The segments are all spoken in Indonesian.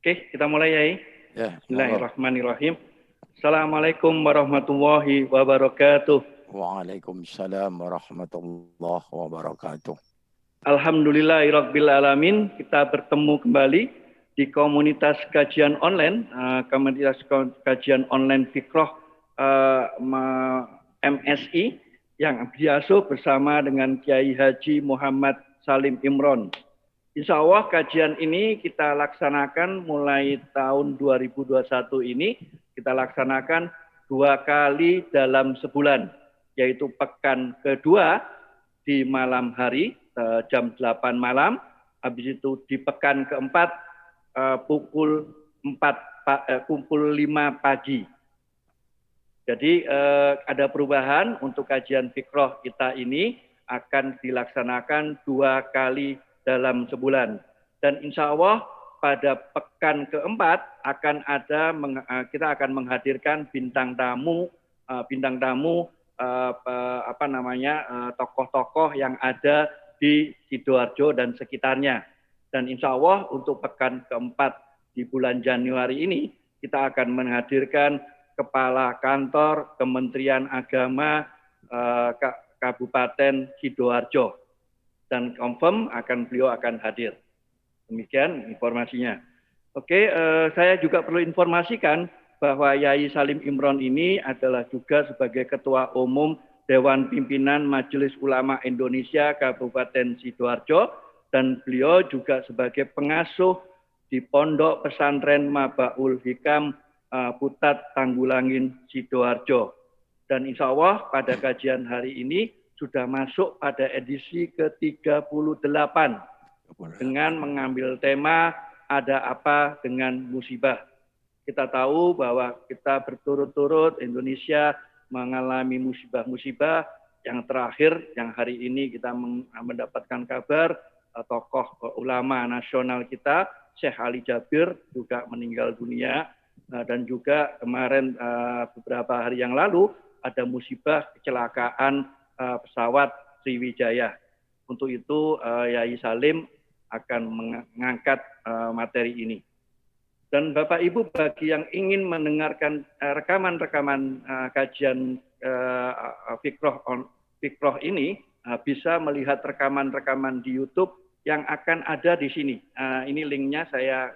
Oke, kita mulai ya. Ya, Bismillahirrahmanirrahim. Assalamualaikum warahmatullahi wabarakatuh. Waalaikumsalam warahmatullahi wabarakatuh. Alhamdulillahirabbil alamin. Kita bertemu kembali di komunitas kajian online, Fikroh MSI yang diasuh bersama dengan Kiai Haji Muhammad Salim Imron. Insya Allah kajian ini kita laksanakan mulai tahun 2021 ini, kita laksanakan 2 kali dalam sebulan, yaitu pekan kedua di malam hari, jam 8 malam, habis itu di pekan keempat pukul 5 pagi. Jadi ada perubahan untuk kajian fikroh kita ini akan dilaksanakan 2 kali dalam sebulan. Dan insya Allah pada pekan keempat kita akan menghadirkan bintang tamu tokoh-tokoh yang ada di Sidoarjo dan sekitarnya. Dan insya Allah untuk pekan keempat di bulan Januari ini kita akan menghadirkan Kepala Kantor Kementerian Agama Kabupaten Sidoarjo. Dan confirm beliau akan hadir. Demikian informasinya. Oke, saya juga perlu informasikan bahwa Yai Salim Imron ini adalah juga sebagai Ketua Umum Dewan Pimpinan Majelis Ulama Indonesia Kabupaten Sidoarjo, dan beliau juga sebagai pengasuh di Pondok Pesantren Mabaul Hikam Putat Tanggulangin Sidoarjo. Dan insya Allah pada kajian hari ini sudah masuk pada edisi ke-38 dengan mengambil tema Ada Apa Dengan Musibah. Kita tahu bahwa kita berturut-turut Indonesia mengalami musibah-musibah. Yang terakhir, yang hari ini kita mendapatkan kabar tokoh ulama nasional kita, Syekh Ali Jabir, juga meninggal dunia. Dan juga kemarin beberapa hari yang lalu ada musibah kecelakaan pesawat Sriwijaya. Untuk itu Yai Salim akan mengangkat materi ini. Dan Bapak Ibu, bagi yang ingin mendengarkan rekaman-rekaman kajian Fikroh ini, bisa melihat rekaman-rekaman di YouTube yang akan ada di sini. Ini linknya saya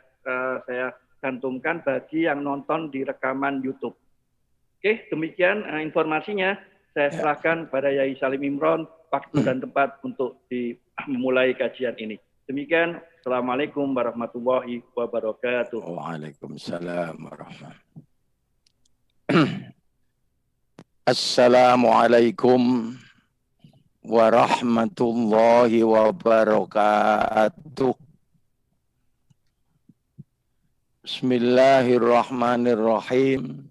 cantumkan bagi yang nonton di rekaman YouTube. Oke, demikian informasinya. Saya serahkan pada Yai Salim Imron waktu dan tempat untuk memulai kajian ini. Demikian, Assalamualaikum warahmatullahi wabarakatuh. Waalaikumsalam warahmatullahi wabarakatuh. Assalamualaikum warahmatullahi wabarakatuh. Bismillahirrahmanirrahim.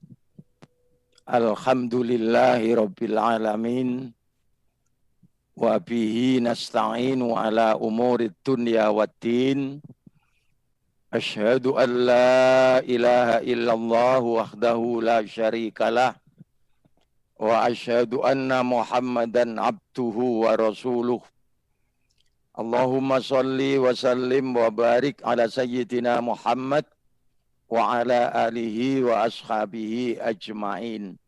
Alhamdulillahi rabbil alamin. Wa bihi nasta'inu ala umurid dunya waddin. Asyhadu an la ilaha illallah wahdahu la syarikalah. Wa asyhadu anna Muhammadan abduhu wa rasuluh. Allahumma salli wa sallim wa barik ala sayyidina Muhammad wa ala alihi wa ashabihi ajma'in.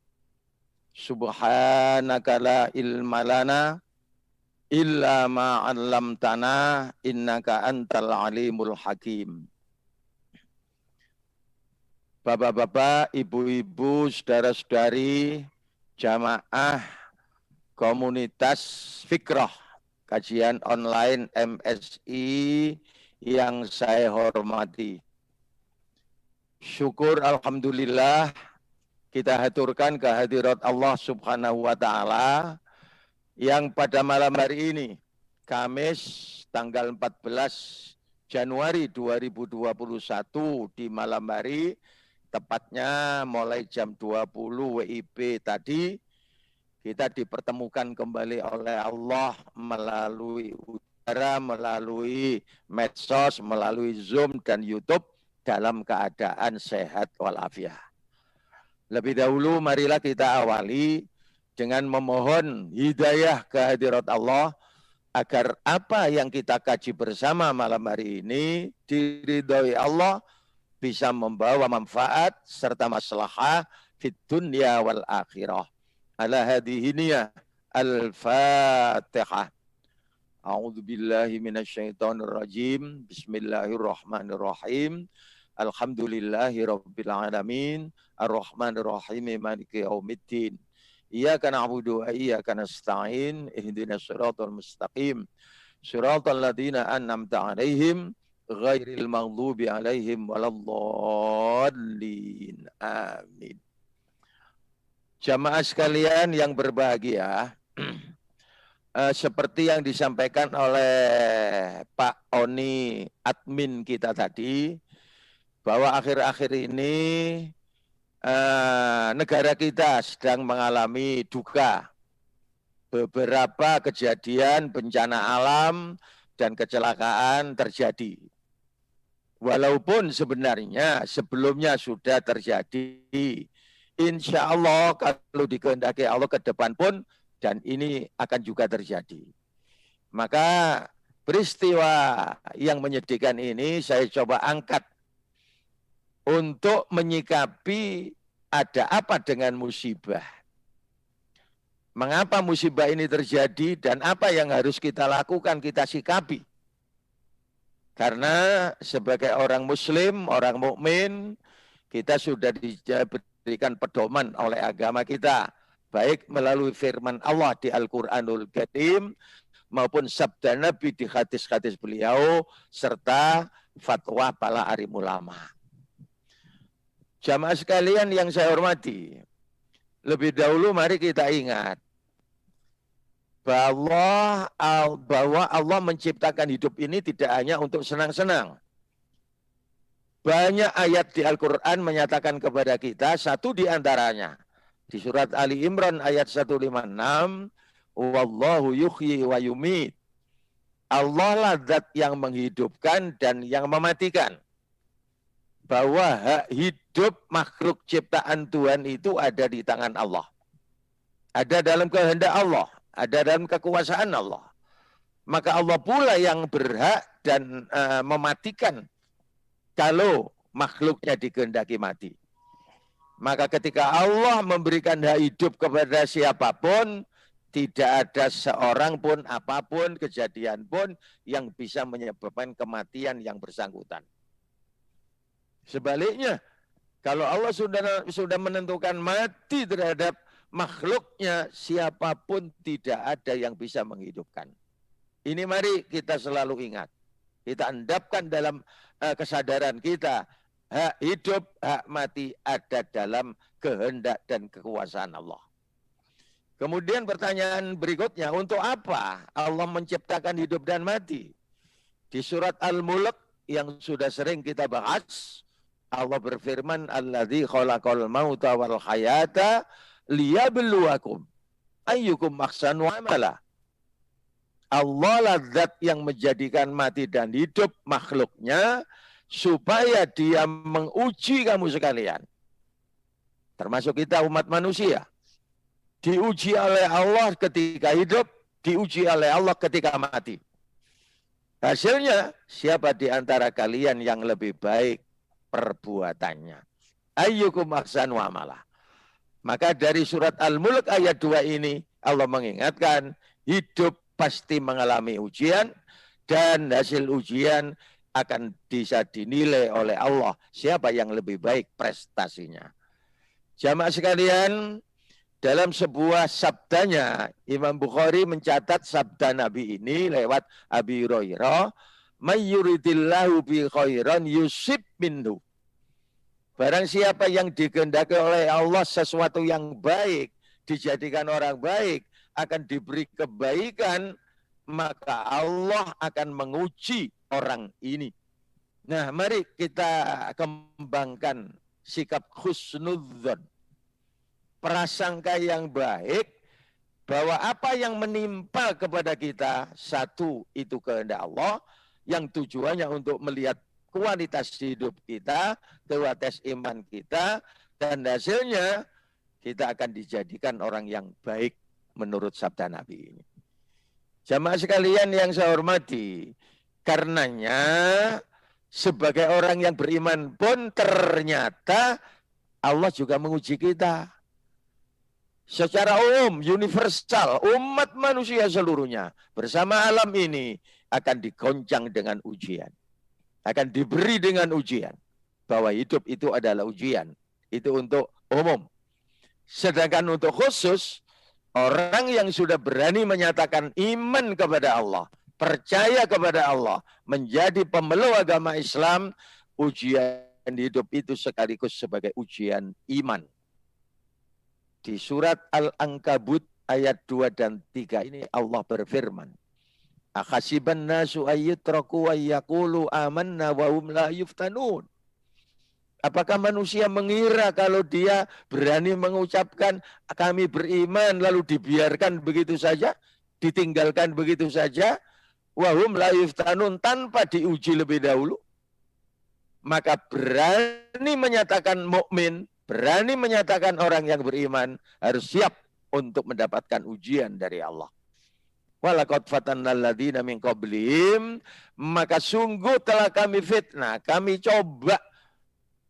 Subhanaka la ilma lana illa ma 'allamtana innaka antal alimul hakim. Bapak-bapak, ibu-ibu, saudara-saudari, jamaah komunitas Fikroh kajian online MSI yang saya hormati. Syukur alhamdulillah kita haturkan kehadirat Allah Subhanahu wa taala yang pada malam hari ini Kamis tanggal 14 Januari 2021 di malam hari, tepatnya mulai jam 20 WIB tadi, kita dipertemukan kembali oleh Allah melalui udara, melalui medsos, melalui Zoom dan YouTube dalam keadaan sehat walafiat. Lebih dahulu marilah kita awali dengan memohon hidayah kehadirat Allah agar apa yang kita kaji bersama malam hari ini diridhoi Allah bisa membawa manfaat serta maslahah fid dunya wal akhirah. Ala hadhihi niyah al-Fatihah. A'udzu billahi minasyaitonir rajim. Bismillahirrahmanirrahim. Alhamdulillahi rabbil alamin. Arrahmanir rahim. Maliki yaumiddin. Iyyaka na'budu wa iyyaka nasta'in. Ihdinas siratal mustaqim. Siratal ladzina an'amta 'alaihim ghairil maghdubi 'alaihim waladdallin. Amin. Jamaah sekalian yang berbahagia, seperti yang disampaikan oleh Pak Oni, admin kita tadi, bahwa akhir-akhir ini negara kita sedang mengalami duka. Beberapa kejadian bencana alam dan kecelakaan terjadi. Walaupun sebenarnya sebelumnya sudah terjadi. Insya Allah kalau dikehendaki Allah ke depan pun dan ini akan juga terjadi. Maka peristiwa yang menyedihkan ini saya coba angkat untuk menyikapi ada apa dengan musibah. Mengapa musibah ini terjadi dan apa yang harus kita lakukan, kita sikapi. Karena sebagai orang muslim, orang mukmin, kita sudah diberikan pedoman oleh agama kita, baik melalui firman Allah di Al-Qur'anul Karim maupun sabda Nabi di hadis-hadis beliau serta fatwa para alim ulama. Jamaah sekalian yang saya hormati, lebih dahulu mari kita ingat bahwa Allah menciptakan hidup ini tidak hanya untuk senang-senang. Banyak ayat di Al-Quran menyatakan kepada kita, satu di antaranya di surat Ali Imran ayat 156, wallahu yuhyi wa yumit. Allah lah zat yang menghidupkan dan yang mematikan. Bahwa hak hidup makhluk ciptaan Tuhan itu ada di tangan Allah. Ada dalam kehendak Allah, ada dalam kekuasaan Allah. Maka Allah pula yang berhak dan mematikan kalau makhluknya dikehendaki mati. Maka ketika Allah memberikan hak hidup kepada siapapun, tidak ada seorang pun, apapun, kejadian pun yang bisa menyebabkan kematian yang bersangkutan. Sebaliknya, kalau Allah sudah menentukan mati terhadap makhluknya, siapapun tidak ada yang bisa menghidupkan. Ini mari kita selalu ingat. Kita endapkan dalam kesadaran kita, hak hidup, hak mati ada dalam kehendak dan kekuasaan Allah. Kemudian pertanyaan berikutnya, untuk apa Allah menciptakan hidup dan mati? Di surat Al-Mulk yang sudah sering kita bahas, Allah berfirman, alladzi khalaqal mauta wal hayata liyabluwakum ayyukum ahsanu amala. Allah lah zat yang menjadikan mati dan hidup makhluknya supaya dia menguji kamu sekalian. Termasuk kita umat manusia. Diuji oleh Allah ketika hidup, diuji oleh Allah ketika mati. Hasilnya, siapa di antara kalian yang lebih baik perbuatannya? Ayyukum ahsanu amala. Maka dari surat Al-Mulk ayat 2 ini, Allah mengingatkan, hidup pasti mengalami ujian, dan hasil ujian akan bisa dinilai oleh Allah siapa yang lebih baik prestasinya. Jamaah sekalian, dalam sebuah sabdanya, Imam Bukhari mencatat sabda Nabi ini lewat Abi Hurairah, may yuridillahu bi khairan yusib minhu. Barang siapa yang dikehendaki oleh Allah sesuatu yang baik, dijadikan orang baik, akan diberi kebaikan, maka Allah akan menguji orang ini. Nah, mari kita kembangkan sikap husnudzon, prasangka yang baik, bahwa apa yang menimpa kepada kita, satu itu kehendak Allah, yang tujuannya untuk melihat kualitas hidup kita, kualitas iman kita, dan hasilnya kita akan dijadikan orang yang baik menurut sabda Nabi ini. Jamaah sekalian yang saya hormati, karenanya sebagai orang yang beriman pun ternyata Allah juga menguji kita. Secara umum, universal, umat manusia seluruhnya bersama alam ini akan digoncang dengan ujian. Akan diberi dengan ujian. Bahwa hidup itu adalah ujian. Itu untuk umum. Sedangkan untuk khusus, orang yang sudah berani menyatakan iman kepada Allah, percaya kepada Allah, menjadi pemeluk agama Islam, ujian hidup itu sekaligus sebagai ujian iman. Di surat Al-Ankabut ayat 2 dan 3 ini Allah berfirman, akhasiban nasu ayyutraku ayyakulu amanna wa hum la yuftanun. Apakah manusia mengira kalau dia berani mengucapkan kami beriman lalu dibiarkan begitu saja, ditinggalkan begitu saja, wa hum la yuftanun, tanpa diuji lebih dahulu? Maka berani menyatakan mukmin, berani menyatakan orang yang beriman harus siap untuk mendapatkan ujian dari Allah. Walaqad fatannal ladzina min qablihim, maka sungguh telah kami fitnah, kami coba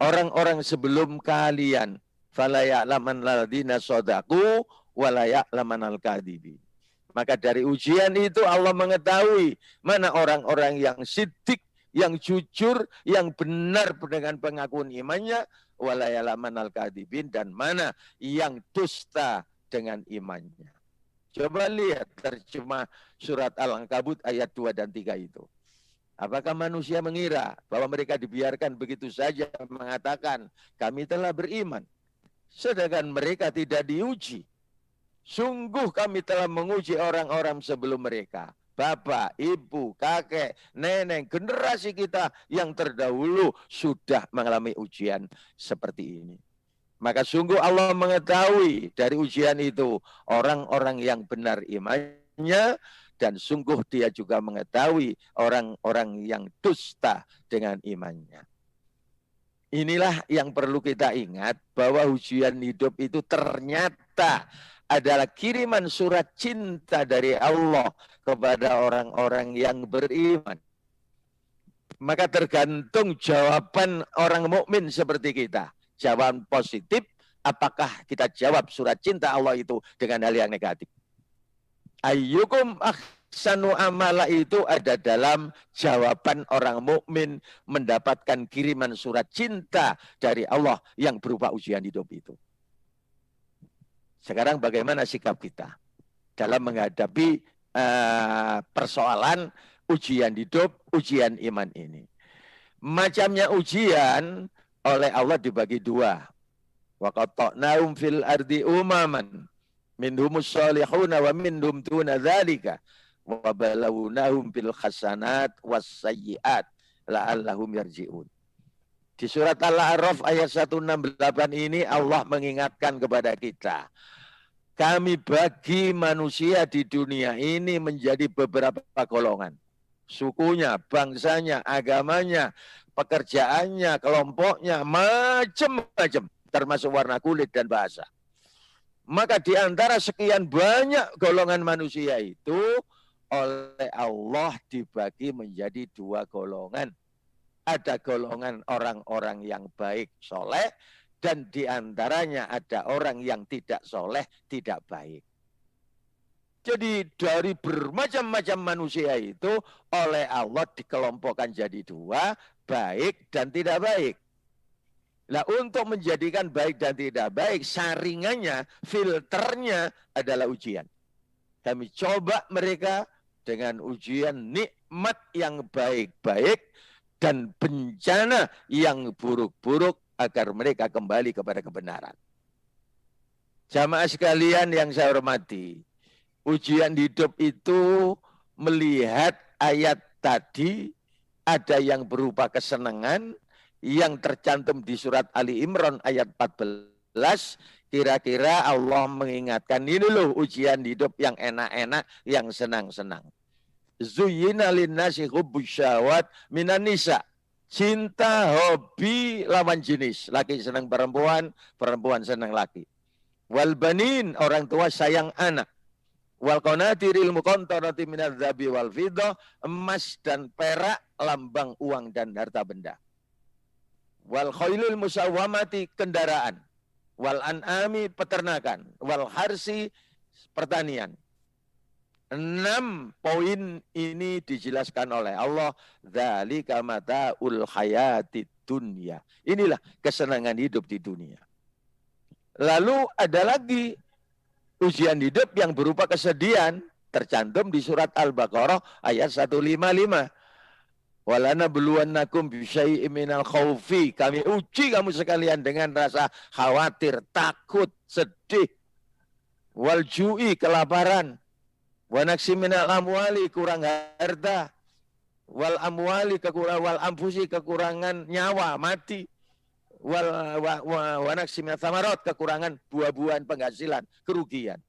orang-orang sebelum kalian. Fala ya'laman ladzina shadaqu wa la ya'lamanal kadzibin. Maka dari ujian itu Allah mengetahui mana orang-orang yang siddiq, yang jujur, yang benar dengan pengakuan imannya, wa la ya'lamanal kadzibin, dan mana yang dusta dengan imannya. Coba lihat terjemah surat Al-Ankabut ayat 2 dan 3 itu. Apakah manusia mengira bahwa mereka dibiarkan begitu saja mengatakan kami telah beriman, sedangkan mereka tidak diuji? Sungguh kami telah menguji orang-orang sebelum mereka. Bapak, ibu, kakek, nenek, generasi kita yang terdahulu sudah mengalami ujian seperti ini. Maka sungguh Allah mengetahui dari ujian itu orang-orang yang benar imannya, dan sungguh dia juga mengetahui orang-orang yang dusta dengan imannya. Inilah yang perlu kita ingat, bahwa ujian hidup itu ternyata adalah kiriman surat cinta dari Allah kepada orang-orang yang beriman. Maka tergantung jawaban orang mukmin seperti kita. Jawaban positif, apakah kita jawab surat cinta Allah itu dengan hal yang negatif. Ayyukum ahsanu amala itu ada dalam jawaban orang mukmin mendapatkan kiriman surat cinta dari Allah yang berupa ujian hidup itu. Sekarang bagaimana sikap kita dalam menghadapi persoalan ujian hidup, ujian iman ini? Macamnya ujian oleh Allah dibagi dua. Wa qata'nahum fil ardi umaman minhumus shalihuna wa minhum duna dzalika wa balawnahum bil hasanat was sayyiat la'allahum yarji'un. Di surat Al-A'raf ayat 168 ini Allah mengingatkan kepada kita, kami bagi manusia di dunia ini menjadi beberapa golongan. Sukunya, bangsanya, agamanya, pekerjaannya, kelompoknya, macam-macam, termasuk warna kulit dan bahasa. Maka di antara sekian banyak golongan manusia itu, oleh Allah dibagi menjadi dua golongan. Ada golongan orang-orang yang baik, soleh, dan di antaranya ada orang yang tidak soleh, tidak baik. Jadi dari bermacam-macam manusia itu oleh Allah dikelompokkan jadi dua, baik dan tidak baik. Nah, untuk menjadikan baik dan tidak baik, saringannya, filternya adalah ujian. Kami coba mereka dengan ujian nikmat yang baik-baik dan bencana yang buruk-buruk agar mereka kembali kepada kebenaran. Jamaah sekalian yang saya hormati, ujian hidup itu melihat ayat tadi, ada yang berupa kesenangan yang tercantum di surat Ali Imran ayat 14. Kira-kira Allah mengingatkan, ini loh ujian hidup yang enak-enak, yang senang-senang. Zuyyina linnasi hubbus syahwat minan nisa. Cinta, hobi, lawan jenis. Laki senang perempuan, perempuan senang laki. Wal banin, orang tua sayang anak. Wal qanatiril muqantarati minadz-dzahabi wal fiddah, emas dan perak lambang uang dan harta benda. Wal khailil musawwamati kendaraan, wal an'ami peternakan, wal harsi pertanian. 6 poin ini dijelaskan oleh Allah, dzalika mataul hayatid dunya. Inilah kesenangan hidup di dunia. Lalu ada lagi ujian hidup yang berupa kesedihan, tercantum di surat Al-Baqarah ayat 155. Walana beluannakum bisyai'im minal khaufi. Kami uji kamu sekalian dengan rasa khawatir, takut, sedih. Wal ju'i, kelaparan. Wa naksi minal amwali, kurang harta. Wal amwali, kekurangan, wal amfusi, kekurangan nyawa, mati. Wa naksi minal thamarat, kekurangan buah-buahan penghasilan, kerugian.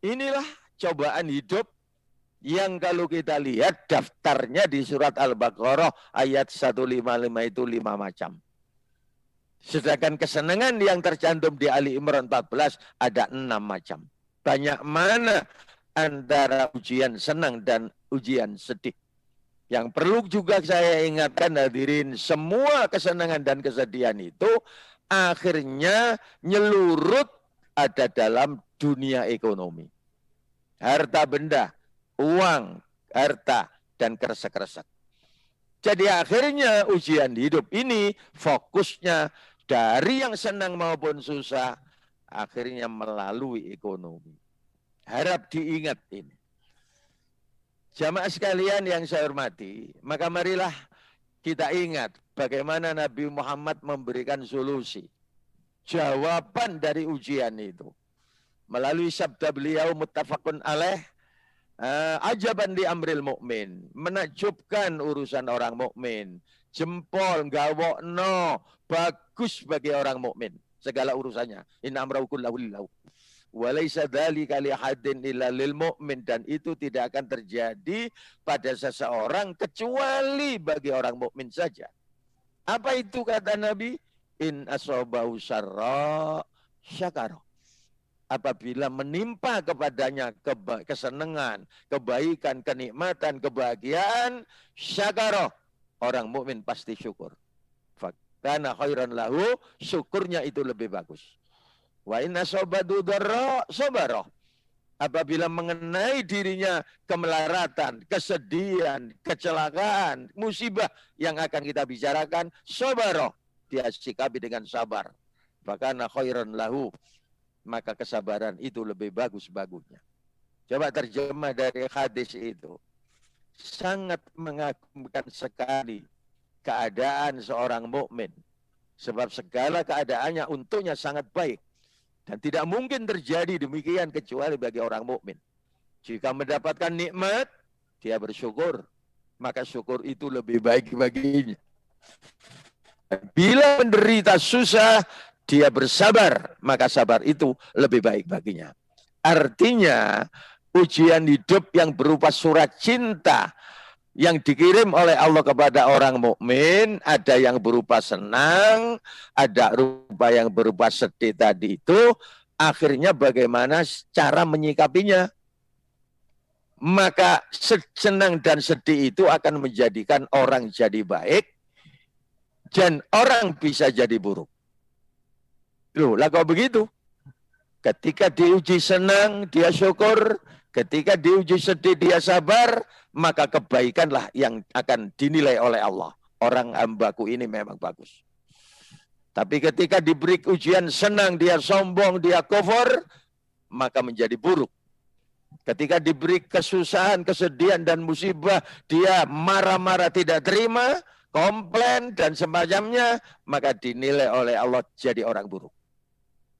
Inilah cobaan hidup yang kalau kita lihat daftarnya di surat Al-Baqarah ayat 155 itu 5 macam. Sedangkan kesenangan yang tercantum di Ali Imran 14 ada 6 macam. Banyak mana antara ujian senang dan ujian sedih. Yang perlu juga saya ingatkan hadirin, semua kesenangan dan kesedihan itu akhirnya nyelurut ada dalam dunia ekonomi. Harta benda, uang, harta, dan kresek-kresek. Jadi akhirnya ujian hidup ini fokusnya dari yang senang maupun susah, akhirnya melalui ekonomi. Harap diingat ini. Jamaah sekalian yang saya hormati, maka marilah kita ingat bagaimana Nabi Muhammad memberikan solusi. Jawaban dari ujian itu. Melalui sabda beliau muttafaqun alaih, ajaban di amril mukmin, menakjubkan urusan orang mukmin. Jempol gawokno, bagus bagi orang mukmin segala urusannya. Inna amrahu kullahu lillah. Walaysa dzalika li hadin illa lil mu'min, dan itu tidak akan terjadi pada seseorang kecuali bagi orang mukmin saja. Apa itu kata Nabi? In asabahu syarra syakara. Apabila menimpa kepadanya kesenangan, kebaikan, kenikmatan, kebahagiaan, syakara, orang mukmin pasti syukur. Fakana khairan lahu, syukurnya itu lebih bagus. Wa inna sobadu dharra sabara. Apabila mengenai dirinya kemelaratan, kesedihan, kecelakaan, musibah yang akan kita bicarakan, sabara, dia sikapi dengan sabar. Fakana khairan lahu, maka kesabaran itu lebih bagus-bagusnya. Coba terjemah dari hadis itu. Sangat mengagumkan sekali keadaan seorang mukmin, sebab segala keadaannya untuknya sangat baik. Dan tidak mungkin terjadi demikian kecuali bagi orang mukmin. Jika mendapatkan nikmat, dia bersyukur, maka syukur itu lebih baik baginya. Bila menderita susah, dia bersabar, maka sabar itu lebih baik baginya. Artinya, ujian hidup yang berupa surat cinta yang dikirim oleh Allah kepada orang mukmin, ada yang berupa senang, ada rupa yang berupa sedih tadi itu, akhirnya bagaimana cara menyikapinya? Maka senang dan sedih itu akan menjadikan orang jadi baik, dan orang bisa jadi buruk. Loh, lah kok begitu? Ketika diuji senang, dia syukur. Ketika diuji sedih, dia sabar. Maka kebaikanlah yang akan dinilai oleh Allah. Orang hambaku ini memang bagus. Tapi ketika diberi ujian senang, dia sombong, dia kufur, maka menjadi buruk. Ketika diberi kesusahan, kesedihan, dan musibah, dia marah-marah tidak terima, komplain, dan semacamnya, maka dinilai oleh Allah jadi orang buruk.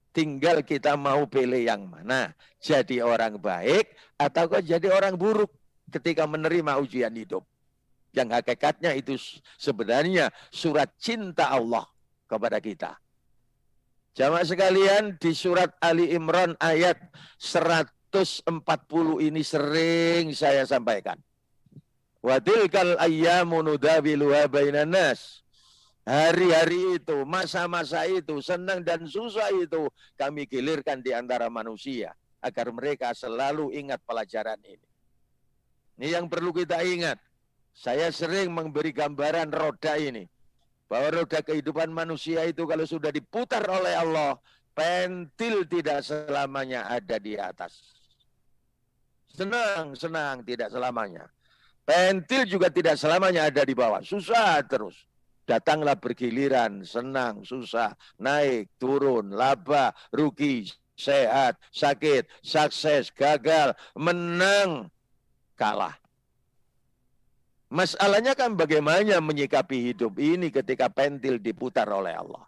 Tinggal kita mau pilih yang mana. Jadi orang baik atau jadi orang buruk ketika menerima ujian hidup. Yang hakikatnya itu sebenarnya surat cinta Allah kepada kita. Jamaah sekalian, di surat Ali Imran ayat 140 ini sering saya sampaikan. Wa tilkal ayyamu nudawiluha bainan nas. Hari-hari itu, masa-masa itu, senang dan susah itu kami gilirkan di antara manusia. agar mereka selalu ingat pelajaran ini. Ini yang perlu kita ingat. Saya sering memberi gambaran roda ini. Bahwa roda kehidupan manusia itu kalau sudah diputar oleh Allah, pentil tidak selamanya ada di atas. Senang tidak selamanya. Pentil juga tidak selamanya ada di bawah. Susah terus. Datanglah bergiliran, senang, susah, naik, turun, laba, rugi, sehat, sakit, sukses, gagal, menang, kalah. Masalahnya kan bagaimana menyikapi hidup ini ketika pentil diputar oleh Allah.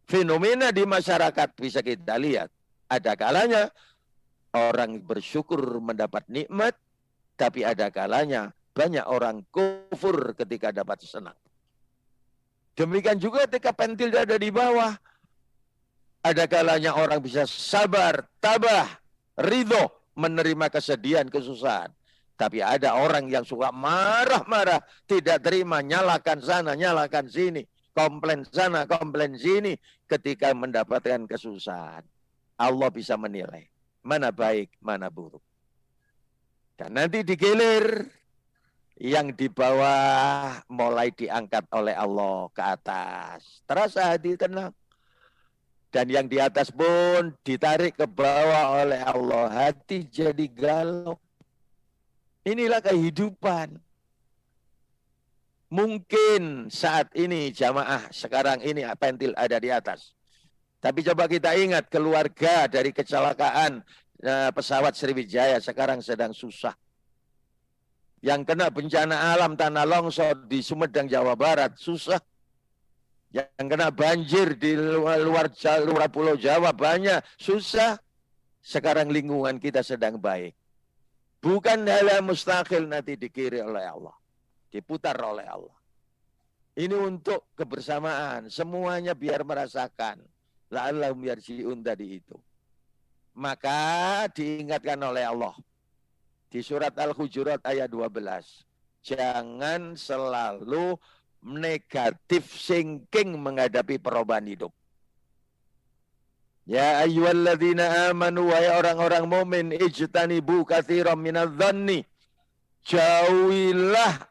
Fenomena di masyarakat bisa kita lihat. Ada kalanya orang bersyukur mendapat nikmat, tapi ada kalanya banyak orang kufur ketika dapat senang. Demikian juga ketika pentil ada di bawah. Ada kalanya orang bisa sabar, tabah, ridho menerima kesedihan, kesusahan. Tapi ada orang yang suka marah-marah, tidak terima, nyalakan sana, nyalakan sini, komplain sana, komplain sini ketika mendapatkan kesusahan. Allah bisa menilai mana baik, mana buruk. Dan nanti digilir, yang di bawah mulai diangkat oleh Allah ke atas. Terasa hati tenang. Dan yang di atas pun ditarik ke bawah oleh Allah. Hati jadi galau. Inilah kehidupan. Mungkin saat ini jamaah sekarang ini pentil ada di atas. Tapi coba kita ingat keluarga dari kecelakaan pesawat Sriwijaya sekarang sedang susah. Yang kena bencana alam tanah longsor di Sumedang, Jawa Barat, susah. Yang kena banjir di luar Pulau Jawa banyak, susah. Sekarang lingkungan kita sedang baik. Bukan hal yang mustahil nanti dikiri oleh Allah. Diputar oleh Allah. Ini untuk kebersamaan. Semuanya biar merasakan. La'allahum yarji'un tadi itu. Maka diingatkan oleh Allah. Di surat Al-Hujurat ayat 12. Jangan selalu negatif thinking menghadapi perubahan hidup. Ya ayyuhalladzina amanu, wahai orang-orang mukmin, ijtanibu katsiran minadh-dhanni. Jauhilah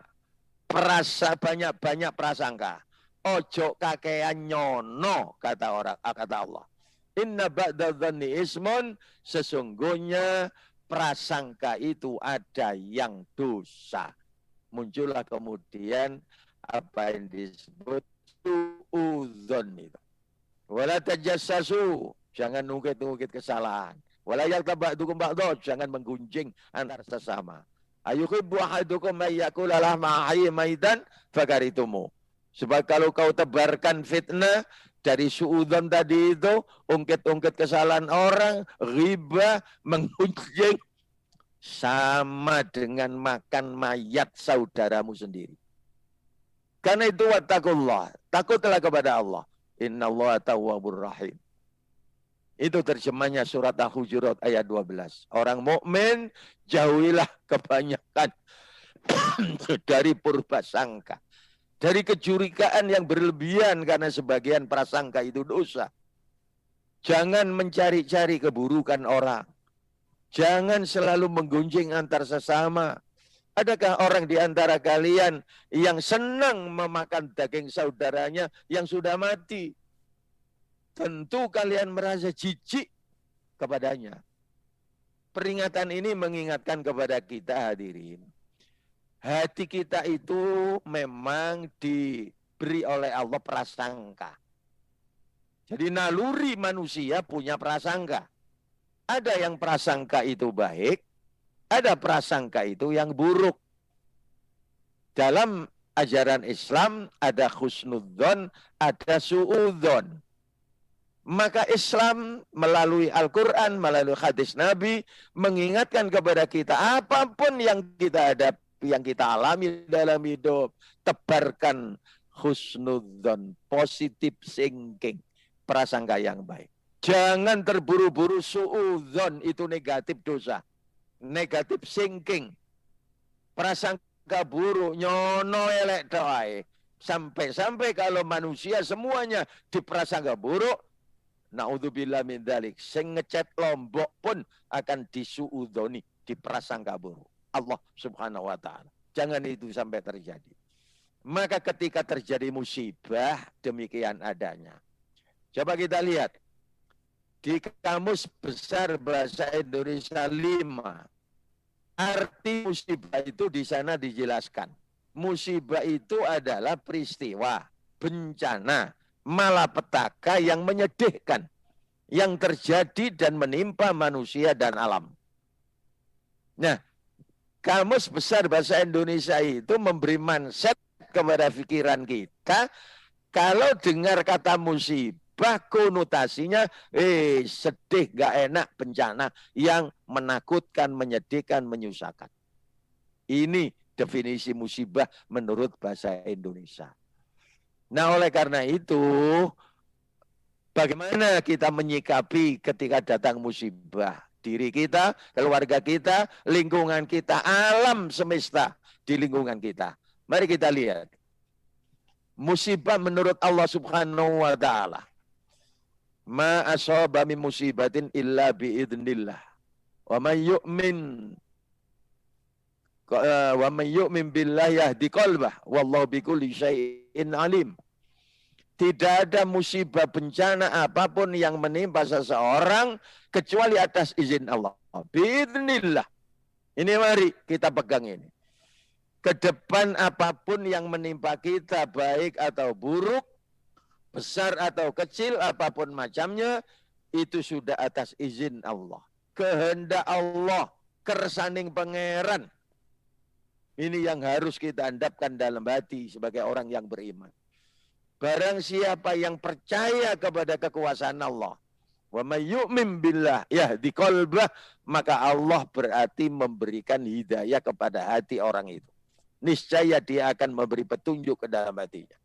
banyak prasangka. Ojo kakean nyono, kata Allah. Inna ba'dadh-dhanni ismun, sesungguhnya prasangka itu ada yang dosa. Muncullah kemudian apa yang disebut suudzon itu. Wala tajassasu, jangan ngungkit-ngungkit kesalahan. Wala yaktaba'dukum ba'dha, jangan menggunjing antar sesama. Ayuhibbu ahadukum mayyakula lahma ahyi maidan fakaritumu. Sebab kalau kau tebarkan fitnah dari suudzon tadi itu, ungkit-ungkit kesalahan orang, ghibah, menggunjing, sama dengan makan mayat saudaramu sendiri. Karena itu wattaqullah, takutlah kepada Allah. Innallaha tawwabur rahim. Itu terjemahnya surat Al-Hujurat ayat 12. Orang mukmin jauhilah kebanyakan dari purbasangka. Dari kecurigaan yang berlebihan karena sebagian prasangka itu dosa. Jangan mencari-cari keburukan orang. Jangan selalu menggunjing antar sesama. Adakah orang di antara kalian yang senang memakan daging saudaranya yang sudah mati? Tentu kalian merasa jijik kepadanya. Peringatan ini mengingatkan kepada kita hadirin. Hati kita itu memang diberi oleh Allah prasangka. Jadi naluri manusia punya prasangka. Ada yang prasangka itu baik, ada prasangka itu yang buruk. Dalam ajaran Islam ada husnudzon, ada suudzon. Maka Islam melalui Al-Quran, melalui hadis Nabi, mengingatkan kepada kita apapun yang kita hadapi, yang kita alami dalam hidup, tebarkan husnudzon, positive thinking, prasangka yang baik. Jangan terburu-buru suudzon, itu negatif dosa. Negatif thinking, prasangka buruk, nyono elek doai. Sampai-sampai kalau manusia semuanya diprasangka buruk, Naudzubillah min dzalik. Sing ngecat Lombok pun akan disuudzoni, diprasangka buruk. Allah Subhanahu wa taala. Jangan itu sampai terjadi. Maka ketika terjadi musibah, demikian adanya. Coba kita lihat. Di Kamus Besar Bahasa Indonesia 5, arti musibah itu di sana dijelaskan. Musibah itu adalah peristiwa, bencana, malapetaka yang menyedihkan, yang terjadi dan menimpa manusia dan alam. Nah, Kamus Besar Bahasa Indonesia itu memberi mindset kepada pikiran kita, kalau dengar kata musibah, konotasinya sedih, gak enak, bencana yang menakutkan, menyedihkan, menyusahkan. Ini definisi musibah menurut bahasa Indonesia. Nah, oleh karena itu, bagaimana kita menyikapi ketika datang musibah? Diri kita, keluarga kita, lingkungan kita, alam semesta di lingkungan kita. Mari kita lihat. Musibah menurut Allah Subhanahu wa taala. Ma asaba min musibatin illa biidznillah. Wa may yu'min billahi yahdi qalbah wallahu bikulli syai'in alim. Tidak ada musibah bencana apapun yang menimpa seseorang kecuali atas izin Allah. Biidznillah. Ini mari kita pegang ini. Ke depan apapun yang menimpa kita, baik atau buruk, besar atau kecil, apapun macamnya, itu sudah atas izin Allah. Kehendak Allah, kersaning pangeran. Ini yang harus kita handapkan dalam hati sebagai orang yang beriman. Barang siapa yang percaya kepada kekuasaan Allah, wa may yu'min billah yahdi qalbah, maka Allah berarti memberikan hidayah kepada hati orang itu. Niscaya dia akan memberi petunjuk ke dalam hatinya.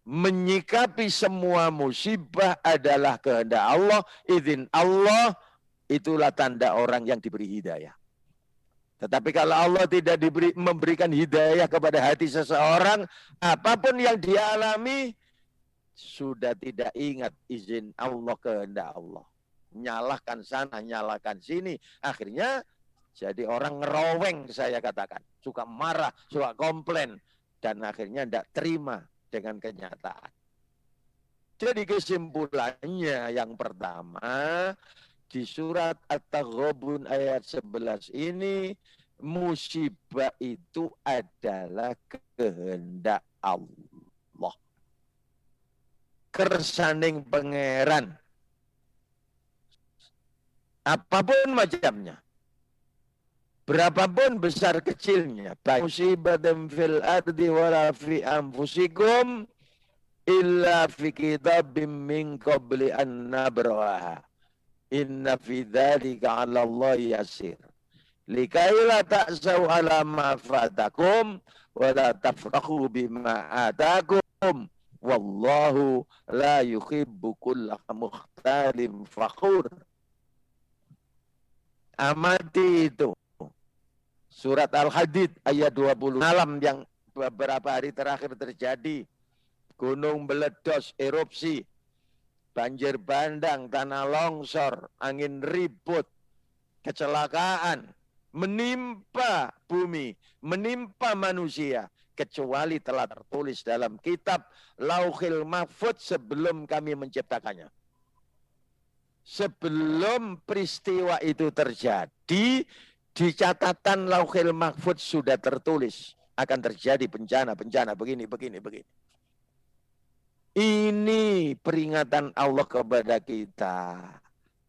Menyikapi semua musibah adalah kehendak Allah, izin Allah, itulah tanda orang yang diberi hidayah. Tetapi kalau Allah tidak memberikan hidayah kepada hati seseorang, apapun yang dia alami, sudah tidak ingat izin Allah, kehendak Allah. Nyalahkan sana, nyalahkan sini. Akhirnya jadi orang ngeroweng, saya katakan. Suka marah, suka komplain. Dan akhirnya tidak terima dengan kenyataan. Jadi kesimpulannya yang pertama, di surat At-Taghabun ayat 11 ini, musibah itu adalah kehendak Allah. Kersaning pangeran. Apapun macamnya. Berapapun besar kecilnya. Musibatin fil ardi wala fi anfusikum illa fi kitabim min qabli an nabraha. Inna fi dzalika 'ala Allah yasir. Likaila ta'sau 'ala ma fatakum wa la tafrahu bima atakum. Wallahu la yuhibbu kulla mukhtalin fakhur. Amati itu. Surat Al-Hadid ayat 20. Alam yang beberapa hari terakhir terjadi. Gunung meledos, erupsi. Banjir bandang, tanah longsor, angin ribut, kecelakaan. Menimpa bumi, menimpa manusia. Kecuali telah tertulis dalam kitab Lauhil Mahfudz sebelum kami menciptakannya. Sebelum peristiwa itu terjadi, di catatan Lauhil Mahfudz sudah tertulis akan terjadi bencana begini. Ini peringatan Allah kepada kita.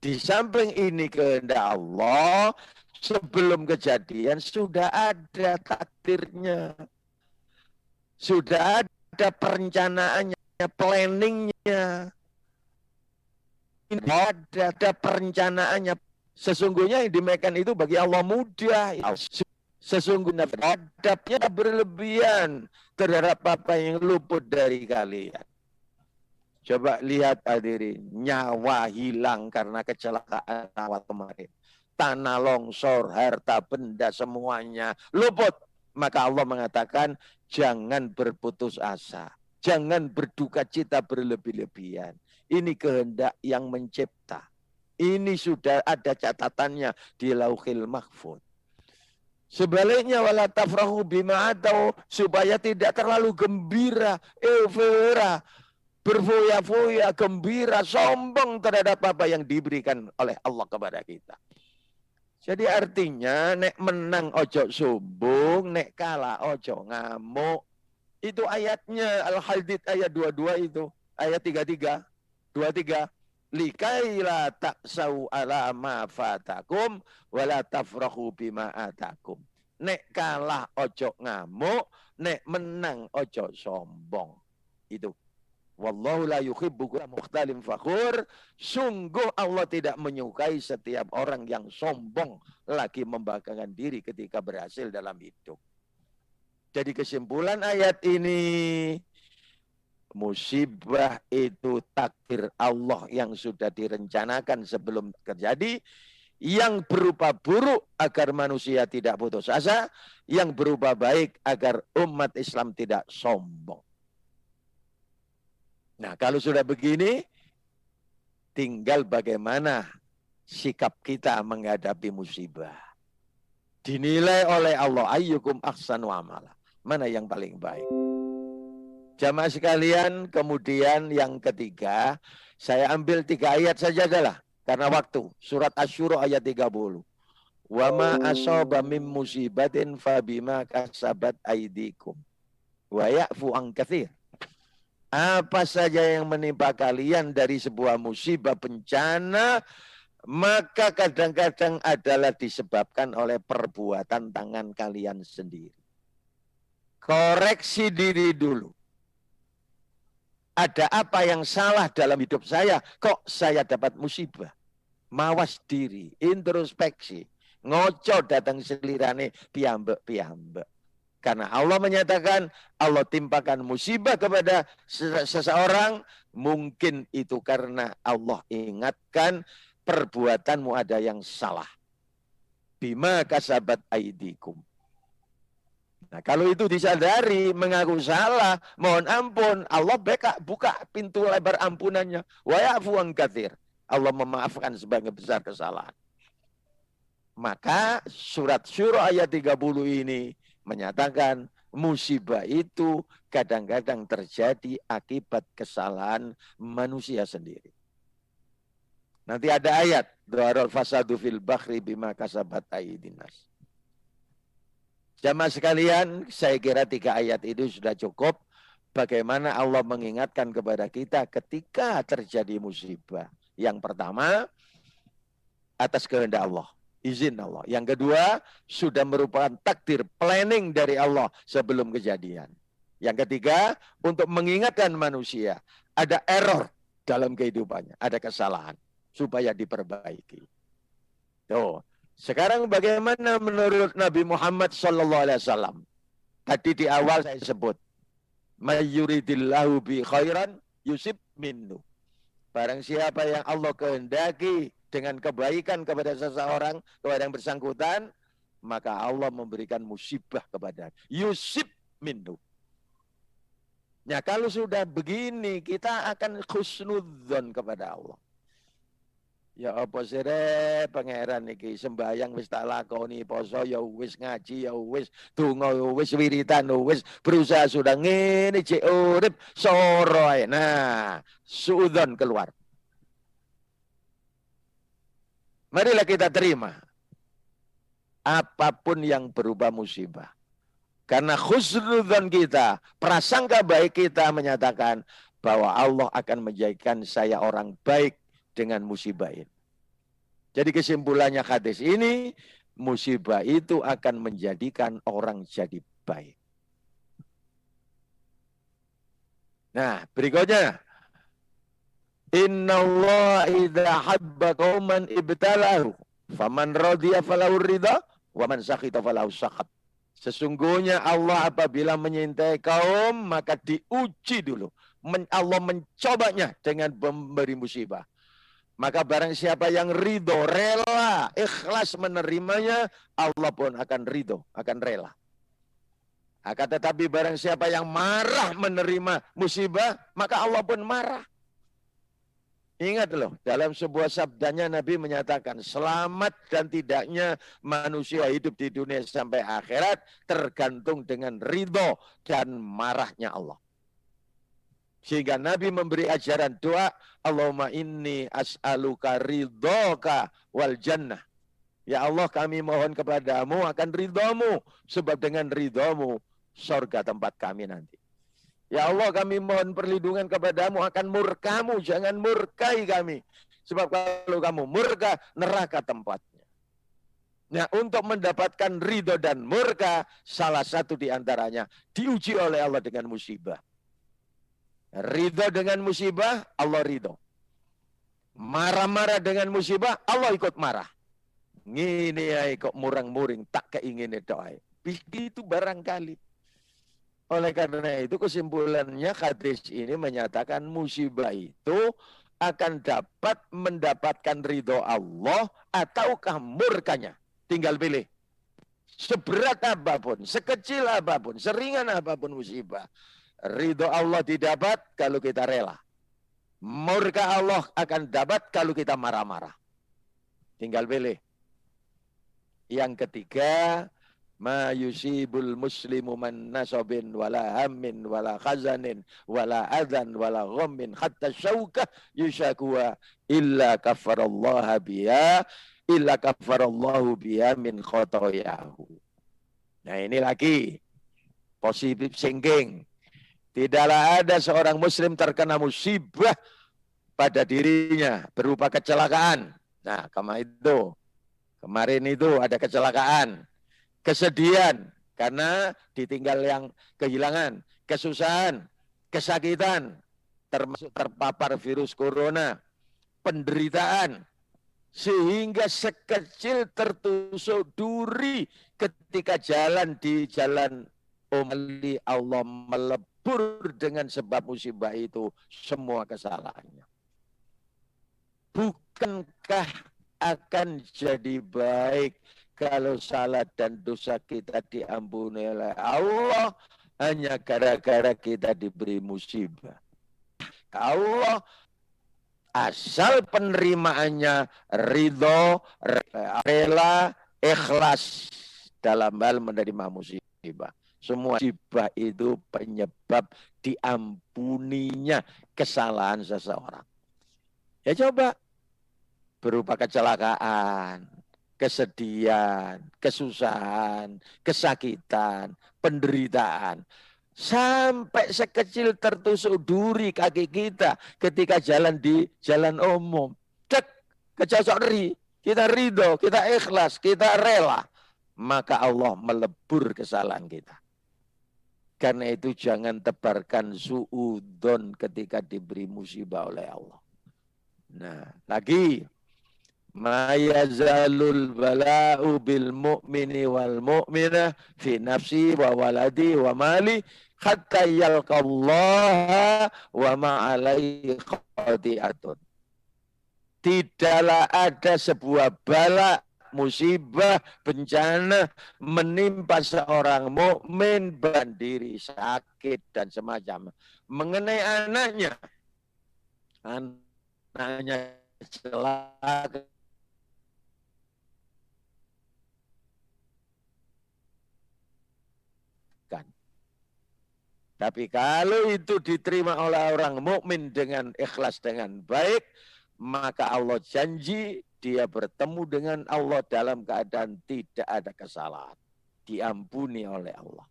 Di samping ini kehendak Allah, sebelum kejadian sudah ada takdirnya. Sudah ada perencanaannya, planningnya. Ada perencanaannya. Sesungguhnya yang dimaikan itu bagi Allah mudah. Sesungguhnya adabnya berlebihan terhadap apa yang luput dari kalian. Coba lihat hadirin, nyawa hilang karena kecelakaan awal kemarin. Tanah longsor, harta benda semuanya luput. Maka Allah mengatakan jangan berputus asa. Jangan berduka cita berlebih-lebihan. Ini kehendak yang mencipta. Ini sudah ada catatannya di Lauhil Mahfuz. Sebaliknya wala tafrahu bima atau, supaya tidak terlalu gembira, euforia, berfoya-foya, gembira, sombong terhadap apa yang diberikan oleh Allah kepada kita. Jadi artinya nek menang ojo sombong, nek kalah ojo ngamuk. Itu ayatnya Al-Hadid ayat 22 itu, ayat 33, 23. Likaila taksau ala ma fatakum wala tafrahu bima atakum. Nek kalah ojo ngamuk, nek menang ojo sombong. Itu. Wallahu la yuhibbu kulla mukhtalin fakhur. Sungguh Allah tidak menyukai setiap orang yang sombong lagi membanggakan diri ketika berhasil dalam hidup. Jadi kesimpulan ayat ini, musibah itu takdir Allah yang sudah direncanakan sebelum terjadi, yang berupa buruk agar manusia tidak putus asa, yang berupa baik agar umat Islam tidak sombong. Nah, kalau sudah begini, tinggal bagaimana sikap kita menghadapi musibah. Dinilai oleh Allah, ayyukum ahsanu amala. Mana yang paling baik? Jamaah sekalian, kemudian yang ketiga, saya ambil 3 ayat saja adalah karena waktu. Surat Asy-Syura ayat 30. Wa ma asaba mim musibatin fabima kasabat aydikum wa ya'fu an katsir. Apa saja yang menimpa kalian dari sebuah musibah bencana, maka kadang-kadang adalah disebabkan oleh perbuatan tangan kalian sendiri. Koreksi diri dulu. Ada apa yang salah dalam hidup saya? Kok saya dapat musibah? Mawas diri, introspeksi. Ngoco datang selirane piambek-piambek. Karena Allah menyatakan, Allah timpakan musibah kepada seseorang, mungkin itu karena Allah ingatkan perbuatanmu ada yang salah. Bima kasabat aidikum. Nah, kalau itu disadari, mengaku salah, mohon ampun, Allah buka pintu lebar ampunannya. Wa ya'fu an katsir. Allah memaafkan sebagian besar kesalahan. Maka surat Syura ayat 30 ini menyatakan musibah itu kadang-kadang terjadi akibat kesalahan manusia sendiri. Nanti ada ayat, Dharal fasadu fil bakhri bima kasabat aydin nas. Jamaah sekalian, saya kira 3 ayat itu sudah cukup. Bagaimana Allah mengingatkan kepada kita ketika terjadi musibah. Yang pertama, atas kehendak Allah, izin Allah. Yang kedua, sudah merupakan takdir, planning dari Allah sebelum kejadian. Yang ketiga, untuk mengingatkan manusia, ada error dalam kehidupannya, ada kesalahan, supaya diperbaiki. Tuh. Sekarang bagaimana menurut Nabi Muhammad SAW? Tadi di awal saya sebut, mayyuridillahu bi khairan yusib minnu. Barang siapa yang Allah kehendaki dengan kebaikan kepada seseorang, kepada yang bersangkutan, maka Allah memberikan musibah kepada yusib minnu. Nah, kalau sudah begini, kita akan khusnudzon kepada Allah. Ya apa sire pangeran iki sembahyang wis tak lakoni, poso ya wis, ngaji ya wis, donga ya wis, wiritan ya wis, berusaha sudah ngene cek urip soro ae. Nah, suudzon keluar. Marilah kita terima apapun yang berupa musibah. Karena khusnudzon kita, prasangka baik kita menyatakan bahwa Allah akan menjadikan saya orang baik dengan musibah ini. Jadi kesimpulannya hadis ini, musibah itu akan menjadikan orang jadi baik. Nah, berikutnya, innallaha idza habba qauman ibtalahu faman radiya falahu ridha wa man sakhita falahu sakhat. Sesungguhnya Allah apabila menyintai kaum, maka diuji dulu. Allah mencobanya dengan memberi musibah. Maka barang siapa yang ridho, rela, ikhlas menerimanya, Allah pun akan ridho, akan rela. Akan tetapi barang siapa yang marah menerima musibah, maka Allah pun marah. Ingat loh, dalam sebuah sabdanya Nabi menyatakan, selamat dan tidaknya manusia hidup di dunia sampai akhirat tergantung dengan ridho dan marahnya Allah. Sehingga Nabi memberi ajaran doa, Allahumma inni as'aluka ridhoka wal jannah. Ya Allah, kami mohon kepadamu akan ridhomu, sebab dengan ridhomu surga tempat kami nanti. Ya Allah, kami mohon perlindungan kepadamu akan murkamu, jangan murkai kami. Sebab kalau kamu murka, neraka tempatnya. Nah, untuk mendapatkan ridho dan murka, salah satu di antaranya diuji oleh Allah dengan musibah. Ridho dengan musibah, Allah ridho. Marah-marah dengan musibah, Allah ikut marah. Ngini ya kok murang-muring, tak keingin doa. Begitu barangkali. Oleh karena itu kesimpulannya hadis ini menyatakan musibah itu akan dapat mendapatkan ridho Allah ataukah murkanya. Tinggal pilih. Seberat apapun, sekecil apapun, seringan apapun musibah. Ridho Allah didapat kalau kita rela. Murka Allah akan dapat kalau kita marah-marah. Tinggal pilih. Yang ketiga, ma yusibul muslimu man nasabin wala hammin wala khazanin wala adhan wala ghammin hatta syauka yushakuwa illa kafarallahu biha min khotoyahu. Nah, ini lagi positif thinking. Tidaklah ada seorang muslim terkena musibah pada dirinya berupa kecelakaan. Nah, kemarin itu ada kecelakaan, kesedihan karena ditinggal yang kehilangan, kesusahan, kesakitan, termasuk terpapar virus corona, penderitaan, sehingga sekecil tertusuk duri ketika jalan di jalan umali, Allah melebur dengan sebab musibah itu semua kesalahannya. Bukankah akan jadi baik kalau salah dan dosa kita diampuni oleh Allah hanya gara-gara kita diberi musibah? Allah asal penerimaannya ridho, rela, ikhlas dalam hal menerima musibah. Semua musibah itu penyebab diampuninya kesalahan seseorang. Ya coba, berupa kecelakaan, kesedihan, kesusahan, kesakitan, penderitaan. Sampai sekecil tertusuk duri kaki kita ketika jalan di jalan umum. Cek, kecocok ri. Kita ridho, kita ikhlas, kita rela. Maka Allah melebur kesalahan kita. Karena itu jangan tebarkan su'udon ketika diberi musibah oleh Allah. Nah, lagi. Ma yazalul bala'u bil mu'mini wal mu'minah fi nafsi wa waladi wa mali hatta yalqallaha wa ma'alaihi khati'atun. Tidaklah ada sebuah bala, musibah, bencana menimpa seorang mukmin, bandiri, sakit dan semacamnya. Mengenai anaknya celaka, tapi kalau itu diterima oleh orang mukmin dengan ikhlas, dengan baik, maka Allah janji dia bertemu dengan Allah dalam keadaan tidak ada kesalahan. Diampuni oleh Allah.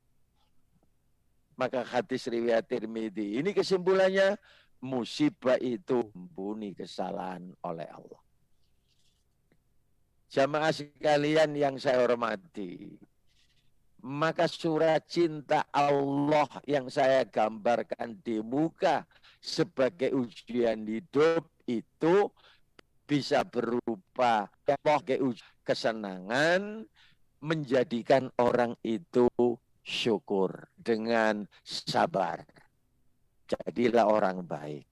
Maka hadis riwayat Tirmidzi ini kesimpulannya, musibah itu diampuni kesalahan oleh Allah. Jamaah sekalian yang saya hormati, maka surat cinta Allah yang saya gambarkan di muka sebagai ujian hidup itu bisa berupa kesenangan, menjadikan orang itu syukur dengan sabar. Jadilah orang baik.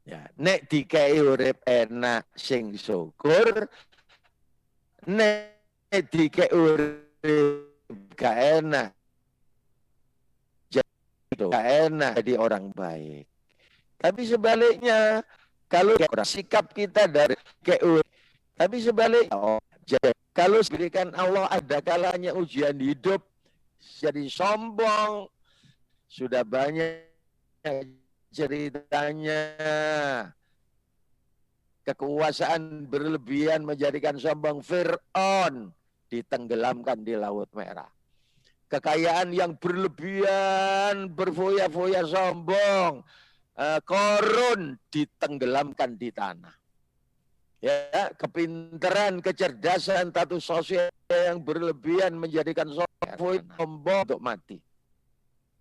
Ya, nek dikai urip enak sing syukur, nek dikek urip gak enak, gak enak jadi orang baik. Tapi sebaliknya, kalau sikap kita dari tapi sebaliknya, kalau berikan Allah ada kalanya ujian hidup, jadi sombong, sudah banyak ceritanya. Kekuasaan berlebihan menjadikan sombong. Fir'aun ditenggelamkan di Laut Merah. Kekayaan yang berlebihan, berfoya-foya sombong. Korun ditenggelamkan di tanah. Ya, kepintaran, kecerdasan, status sosial yang berlebihan menjadikan sombong untuk mati.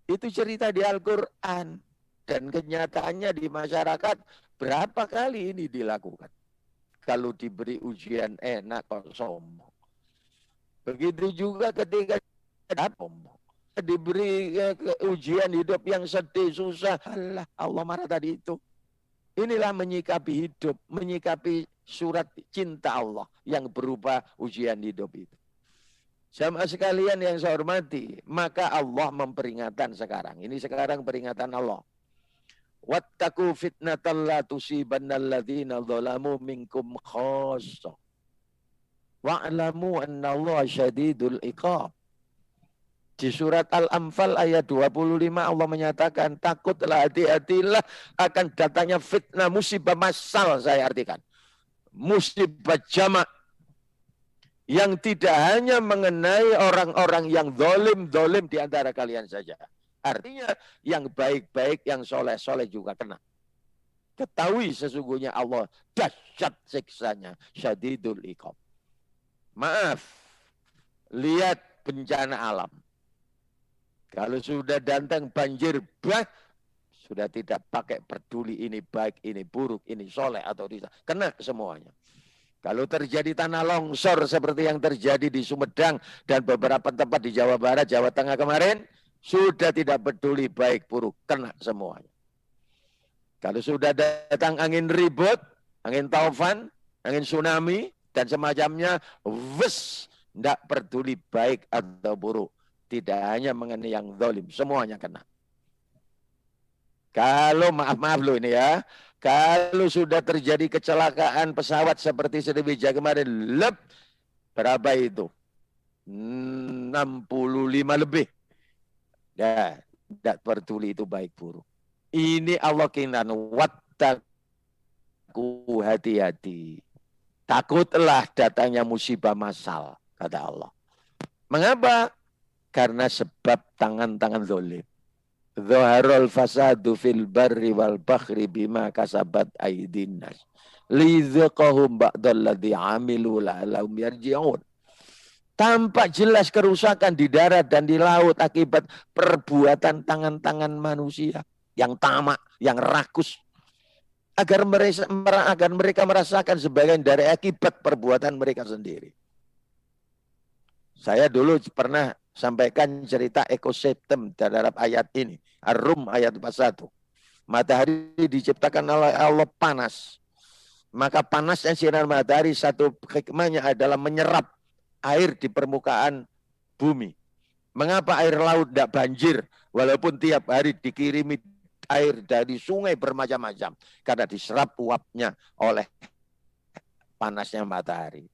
Itu cerita di Al-Quran. Dan kenyataannya di masyarakat berapa kali ini dilakukan. Kalau diberi ujian enak kok sombong. Begitu juga ketika diberi ujian hidup yang sedih, susah. Allah marah tadi itu. Inilah menyikapi hidup, menyikapi surat cinta Allah yang berupa ujian hidup itu. Jamaah sekalian yang saya hormati, maka Allah memperingatkan sekarang. Ini sekarang peringatan Allah. Wattaqu fitnatan la tusibanna alladziina dzalamu minkum khassah. Wa'lamu anna Allah syadidul iqab. Di surat Al-Anfal ayat 25 Allah menyatakan, takutlah, hati-hatilah akan datangnya fitnah, musibah massal, saya artikan. Musibah jamak. Yang tidak hanya mengenai orang-orang yang dolim di antara kalian saja. Artinya yang baik-baik, yang soleh-soleh juga kena. Ketahui sesungguhnya Allah dahsyat siksanya, syadidul iqab. Maaf, lihat bencana alam. Kalau sudah datang banjir, sudah tidak pakai peduli ini baik, ini buruk, ini soleh atau tidak. Kena semuanya. Kalau terjadi tanah longsor seperti yang terjadi di Sumedang dan beberapa tempat di Jawa Barat, Jawa Tengah kemarin, sudah tidak peduli baik buruk, kena semuanya. Kalau sudah datang angin ribut, angin taufan, angin tsunami, dan semacamnya, tidak peduli baik atau buruk. Tidak hanya mengenai yang zalim, semuanya kena. Kalau maaf loh ini ya, kalau sudah terjadi kecelakaan pesawat seperti Sriwijaya kemarin, berapa itu? 65 lebih. Ya, tidak peduli itu baik buruk. Ini Allah kinan, wattaqu, hati-hati. Takutlah datangnya musibah massal, kata Allah. Mengapa? Karena sebab tangan-tangan zalim. Zaharul fasadu fil barri wal bahri bima kasabat aydin nas. Lidzaqahum ba'dalladzi amilu la'allahum yarji'un. Tampak jelas kerusakan di darat dan di laut akibat perbuatan tangan-tangan manusia yang tamak, yang rakus. Agar mereka merasakan sebagian dari akibat perbuatan mereka sendiri. Saya dulu pernah sampaikan cerita ekosistem dalam ayat ini. Ar-Rum ayat 41. Matahari diciptakan oleh Allah panas. Maka panasnya sinar matahari satu hikmahnya adalah menyerap air di permukaan bumi. Mengapa air laut tidak banjir? Walaupun tiap hari dikirimi air dari sungai bermacam-macam. Karena diserap uapnya oleh panasnya matahari.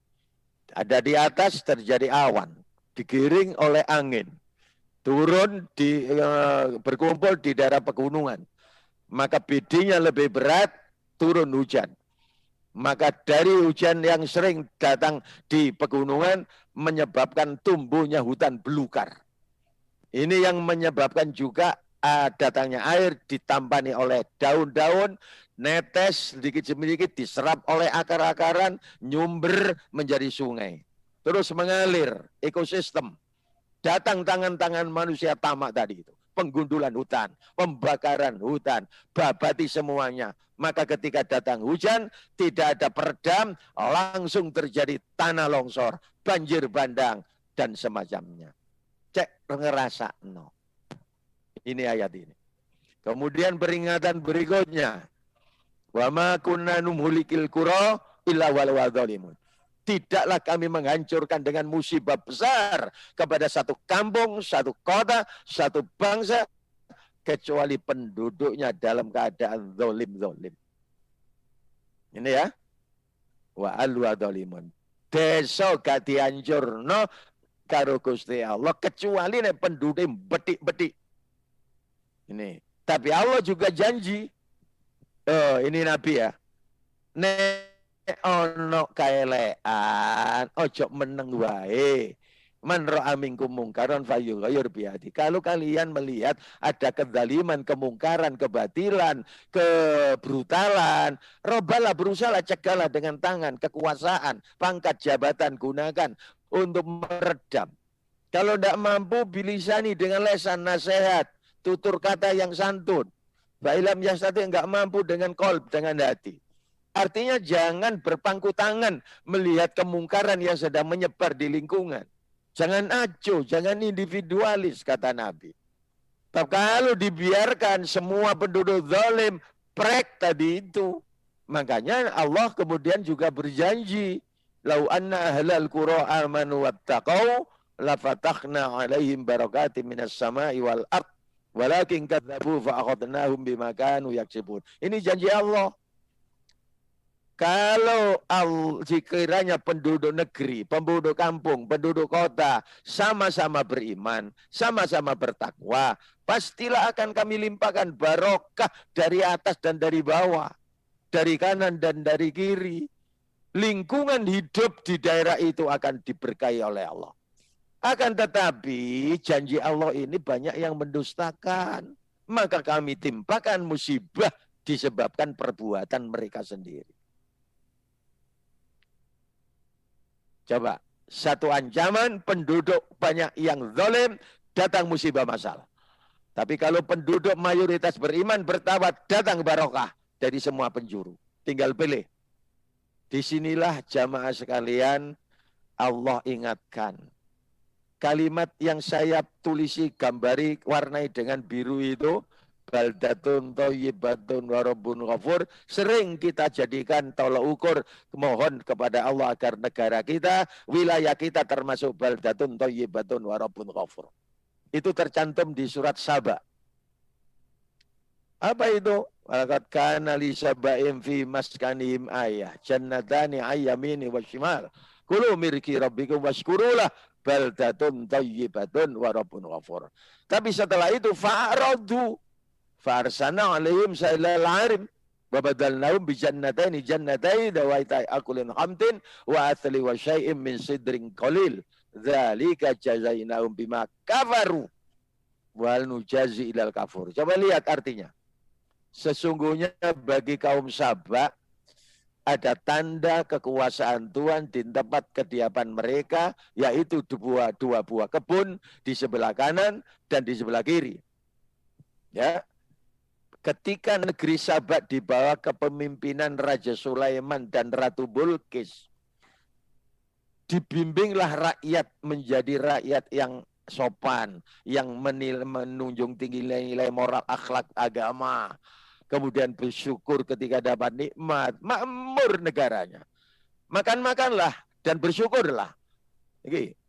Ada di atas terjadi awan. Digiring oleh angin, turun berkumpul di daerah pegunungan, maka bidinya lebih berat, turun hujan. Maka dari hujan yang sering datang di pegunungan menyebabkan tumbuhnya hutan belukar. Ini yang menyebabkan juga datangnya air ditampani oleh daun-daun, netes sedikit-sedikit diserap oleh akar-akaran, nyumber menjadi sungai. Terus mengalir ekosistem. Datang tangan-tangan manusia tamak tadi itu. Penggundulan hutan, pembakaran hutan, babati semuanya. Maka ketika datang hujan, tidak ada peredam, langsung terjadi tanah longsor, banjir bandang, dan semacamnya. Cek ngerasa no. Ini ayat ini. Kemudian peringatan berikutnya. Wa ma kunna numhulikil qura illa wal wadzalimun. Tidaklah kami menghancurkan dengan musibah besar kepada satu kampung, satu kota, satu bangsa, kecuali penduduknya dalam keadaan zolim-zolim. Ini ya. Wa alwa zalimun. Desa gak dihancurno karo Gusti Allah kecuali nek penduduk betik-betik. Ini. Tapi Allah juga janji. Oh, ini Nabi ya. Nek ono kaelean, ojo meneng wae. Man ra'a minkum mungkaran falyughayyir biyadi. Kalau kalian melihat ada kezaliman, kemungkaran, kebatilan, kebrutalan, robalah, berusaha cegahlah dengan tangan, kekuasaan, pangkat jabatan gunakan untuk meredam. Kalau tidak mampu bilisani dengan lesan nasihat, tutur kata yang santun. Ba'ilam yastati enggak mampu dengan qalb, dengan hati. Artinya jangan berpangku tangan melihat kemungkaran yang sedang menyebar di lingkungan. Jangan acuh, jangan individualis, kata Nabi. Tapi kalau dibiarkan semua penduduk zalim, prek tadi itu. Makanya Allah kemudian juga berjanji, lau anna ahlal qura amanu wattaqau lafatahna alaihim barakatim minas sama'i wal ard walakin kadzabu fa akhadnahum bima kanu yaksibun. Ini janji Allah. Kalau sekiranya penduduk negeri, penduduk kampung, penduduk kota sama-sama beriman, sama-sama bertakwa, pastilah akan kami limpahkan barokah dari atas dan dari bawah, dari kanan dan dari kiri. Lingkungan hidup di daerah itu akan diberkahi oleh Allah. Akan tetapi janji Allah ini banyak yang mendustakan. Maka kami timpakan musibah disebabkan perbuatan mereka sendiri. Coba, satu ancaman penduduk banyak yang zalim, datang musibah masalah. Tapi kalau penduduk mayoritas beriman, bertawad, datang barokah dari semua penjuru. Tinggal pilih. Disinilah jamaah sekalian, Allah ingatkan. Kalimat yang saya tulisi, gambari, warnai dengan biru itu, baldatun thayyibatun wa rabbun ghafur, sering kita jadikan tolak ukur, mohon kepada Allah agar negara kita, wilayah kita termasuk baldatun thayyibatun wa rabbun ghafur. Itu tercantum di surat Saba. Apa itu? Walaqad kana li saba'in fi maskanihim ayah, jannatani ayyamini wa shimal. Kulu mirki rabbikum washkurulah baldatun thayyibatun wa rabbun ghafur. Tapi setelah itu fa'radu Farsana alaihim sa'ilal arim wabadalnahum bijannataini jannatai dawaitai akulin hamtin wa athli wa syai'im min sidrin qalil dzalika jazainahum bima kafaru wal nujazi ilal kafur. Coba lihat artinya. Sesungguhnya bagi kaum Sabah ada tanda kekuasaan Tuhan di tempat kediaman mereka, yaitu dua buah kebun di sebelah kanan dan di sebelah kiri. Ya. Ketika negeri Sabak dibawa kepemimpinan Raja Sulaiman dan Ratu Bilqis, dibimbinglah rakyat menjadi rakyat yang sopan, yang menunjung tinggi nilai moral, akhlak, agama. Kemudian bersyukur ketika dapat nikmat, makmur negaranya. Makan-makanlah dan bersyukurlah.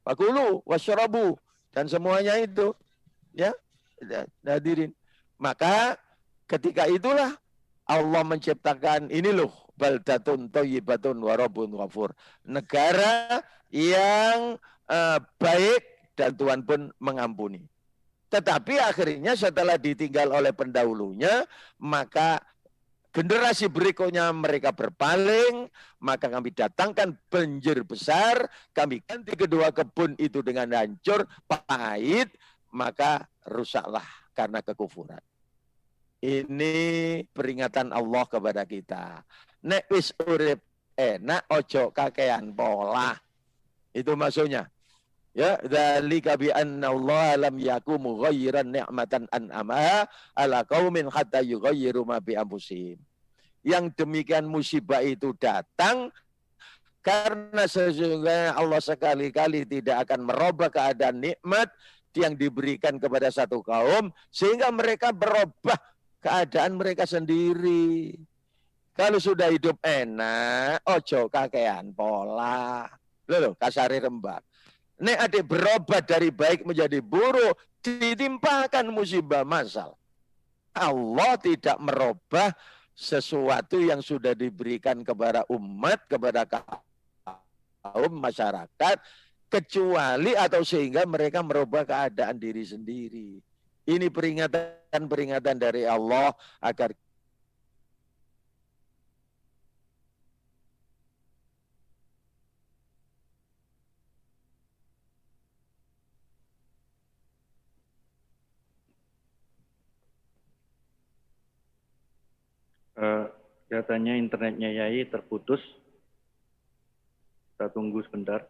Fakulu wasyrabu dan semuanya itu, ya, hadirin. Maka ketika itulah Allah menciptakan ini loh, baldatun thayyibatun wa rabbun ghafur. Negara yang baik dan Tuhan pun mengampuni. Tetapi akhirnya setelah ditinggal oleh pendahulunya, maka generasi berikutnya mereka berpaling, maka kami datangkan banjir besar, kami ganti kedua kebun itu dengan hancur, pahit, maka rusaklah karena kekufuran. Ini peringatan Allah kepada kita. Nek wis urip enak ojo kakean pola. Itu maksudnya. Ya, dzalika bi anna Allah lam yakum mughayyiran ni'matan an'amaha ala qaumin hatta yughayyiru ma bi anfusihim. Yang demikian musibah itu datang karena sesungguhnya Allah sekali-kali tidak akan merubah keadaan nikmat yang diberikan kepada satu kaum sehingga mereka berubah keadaan mereka sendiri. Kalau sudah hidup enak, ojo kakean pola. Loh, kasari rembak. Nek adik berobat dari baik menjadi buruk, ditimpakan musibah masal. Allah tidak merubah sesuatu yang sudah diberikan kepada umat, kepada kaum masyarakat, kecuali atau sehingga mereka merubah keadaan diri sendiri. Ini peringatan-peringatan dari Allah agar kelihatannya internetnya Yai terputus. Kita tunggu sebentar.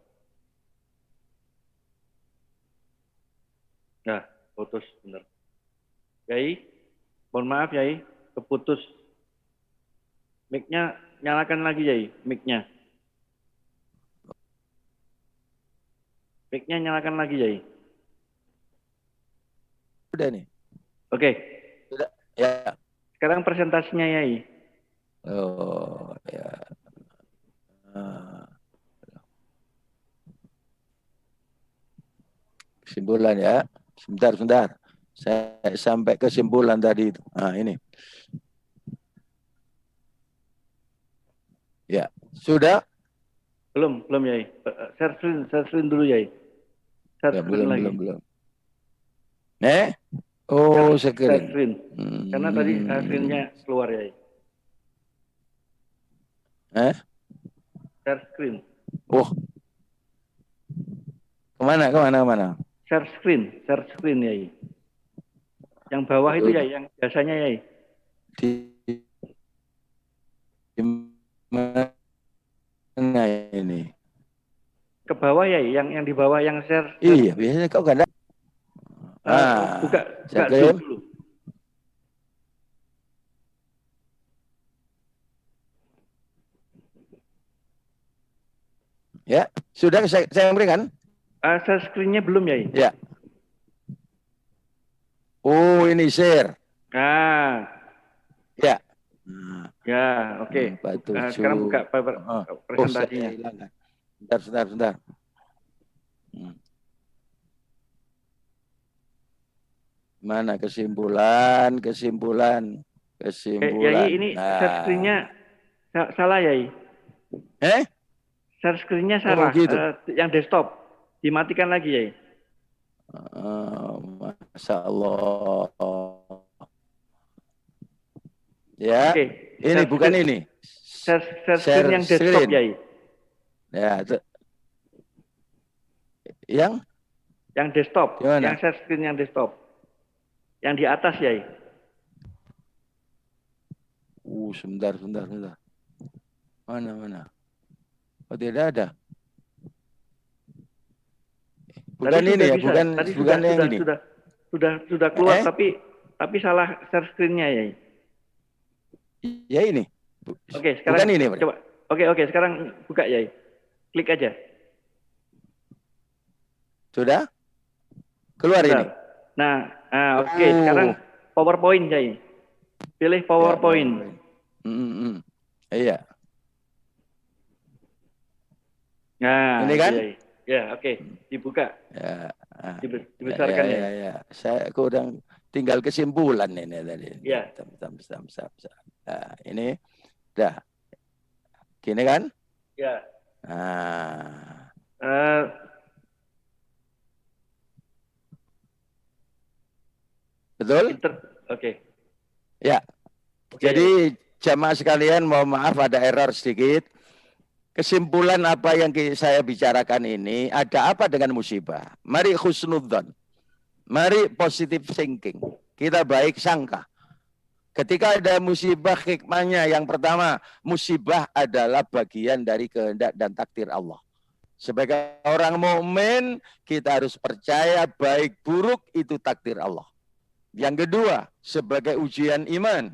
Nah, putus benar. Yai, mohon maaf Yai, keputus. Mic-nya nyalakan lagi Yai, mic-nya. Mic-nya nyalakan lagi Yai. udah nih. Oke. Sudah. Ya. Sekarang presentasinya Yai. Oh, ya. Kesimpulan ya. Sebentar. Saya sampai kesimpulan tadi itu. Nah, ini. Ya, sudah? Belum Yai. Share screen dulu Yai. Share screen lagi. Belum. Oh, share screen. Karena tadi screen-nya keluar Yai. Share screen. Oh. Kemana? Share screen Yai. Yang bawah itu Yai, yang biasanya Yai. Di mana ini? Ke bawah Yai, yang di bawah yang share. Iya, biasanya kau kan ada. Buka Zoom dulu. Ya, sudah saya berikan. Share screen-nya belum Yai? Ya. Oh, ini share. Nah. Ya. Ya, oke. Sekarang buka presentasinya. Sebentar. Mana kesimpulan? Yai, ini share screen-nya salah Yai. Share screen-nya salah. Gitu. Yang desktop. Dimatikan lagi Yai. Masya Allah. Ya, ini bukan ini. Share screen yang desktop Yai. Ya, itu. Yang desktop. Gimana? Yang share screen yang desktop. Yang di atas Yai. Sebentar. Mana? Oh, tidak ada. Bukan tadi ini ya, bukan yang ini. Sudah keluar tapi salah share screen-nya Yai. Ya ini. Oke, sekarang bukan ini. Coba. Oke, sekarang buka Yai. Klik aja. Sudah? Keluar ini. Nah, oke. Sekarang PowerPoint Yai. Pilih PowerPoint. Iya. Nah, ini kan? Yai. Ya, oke. Dibuka. Ya. Dibesarkan ya. Saya kurang tinggal kesimpulan ini tadi. Ya. Nah, ini dah. Gini kan? Ya. Betul? Oke. Ya. Jadi jamaah sekalian, mohon maaf ada error sedikit. Kesimpulan apa yang saya bicarakan ini, ada apa dengan musibah? Mari husnudzon. Mari positive thinking. Kita baik sangka. Ketika ada musibah, hikmahnya yang pertama, musibah adalah bagian dari kehendak dan takdir Allah. Sebagai orang mukmin, kita harus percaya baik buruk itu takdir Allah. Yang kedua, sebagai ujian iman,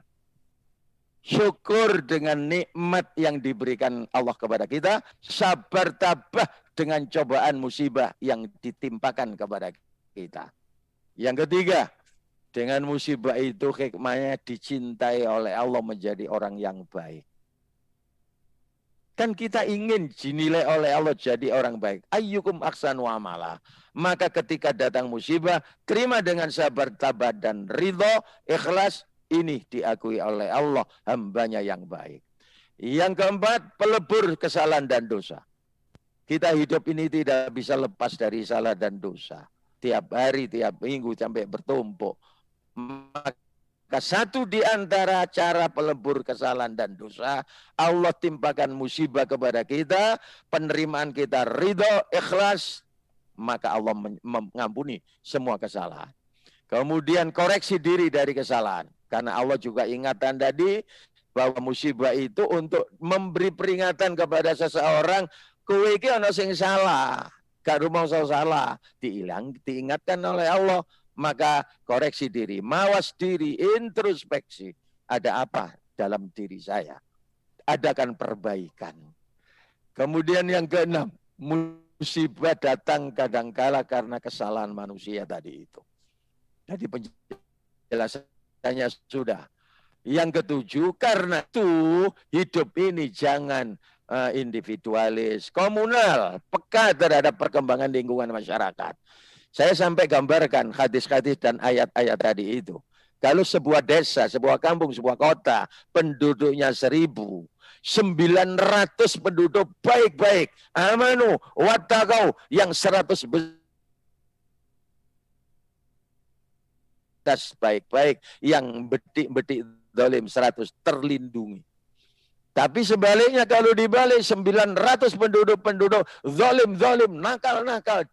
syukur dengan nikmat yang diberikan Allah kepada kita, sabar tabah dengan cobaan musibah yang ditimpakan kepada kita. Yang ketiga, dengan musibah itu hikmahnya dicintai oleh Allah menjadi orang yang baik. Kan kita ingin dinilai oleh Allah jadi orang baik. Ayyukum ahsanu amala. Maka ketika datang musibah, terima dengan sabar tabah dan ridho, ikhlas, ini diakui oleh Allah hambanya yang baik. Yang keempat, pelebur kesalahan dan dosa. Kita hidup ini tidak bisa lepas dari salah dan dosa. Tiap hari, tiap minggu sampai bertumpuk. Maka satu di antara cara pelebur kesalahan dan dosa, Allah timpakan musibah kepada kita, penerimaan kita ridho, ikhlas, maka Allah mengampuni semua kesalahan. Kemudian koreksi diri dari kesalahan. Karena Allah juga ingatkan tadi bahwa musibah itu untuk memberi peringatan kepada seseorang, kowe iki ana sing salah, gak rumangsa salah, diingatkan oleh Allah, maka koreksi diri, mawas diri, introspeksi. Ada apa dalam diri saya? Adakan perbaikan. Kemudian yang keenam, musibah datang kadangkala karena kesalahan manusia tadi itu. Jadi penjelasannya sudah. Yang ketujuh, karena itu hidup ini jangan individualis, komunal, peka terhadap perkembangan lingkungan masyarakat. Saya sampai gambarkan hadis-hadis dan ayat-ayat tadi itu. Kalau sebuah desa, sebuah kampung, sebuah kota, penduduknya 1.000, 900 penduduk baik-baik, amanu, wattaqau, yang 100 baik-baik, yang betik-betik zalim 100 terlindungi. Tapi sebaliknya kalau dibalik 900 penduduk zalim, nakal,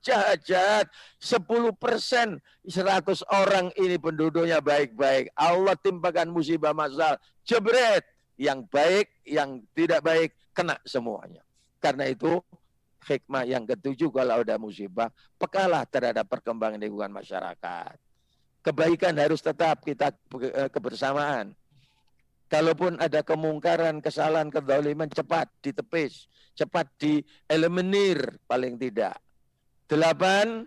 jahat, 10%, 100 orang ini penduduknya baik-baik. Allah timpakan musibah masal, jebret, yang baik, yang tidak baik kena semuanya. Karena itu hikmah yang ketujuh, kalau ada musibah, pekalah terhadap perkembangan lingkungan masyarakat. Kebaikan harus tetap kita kebersamaan. Kalaupun ada kemungkaran, kesalahan, kezaliman, cepat ditepis, cepat dieliminir paling tidak. 8,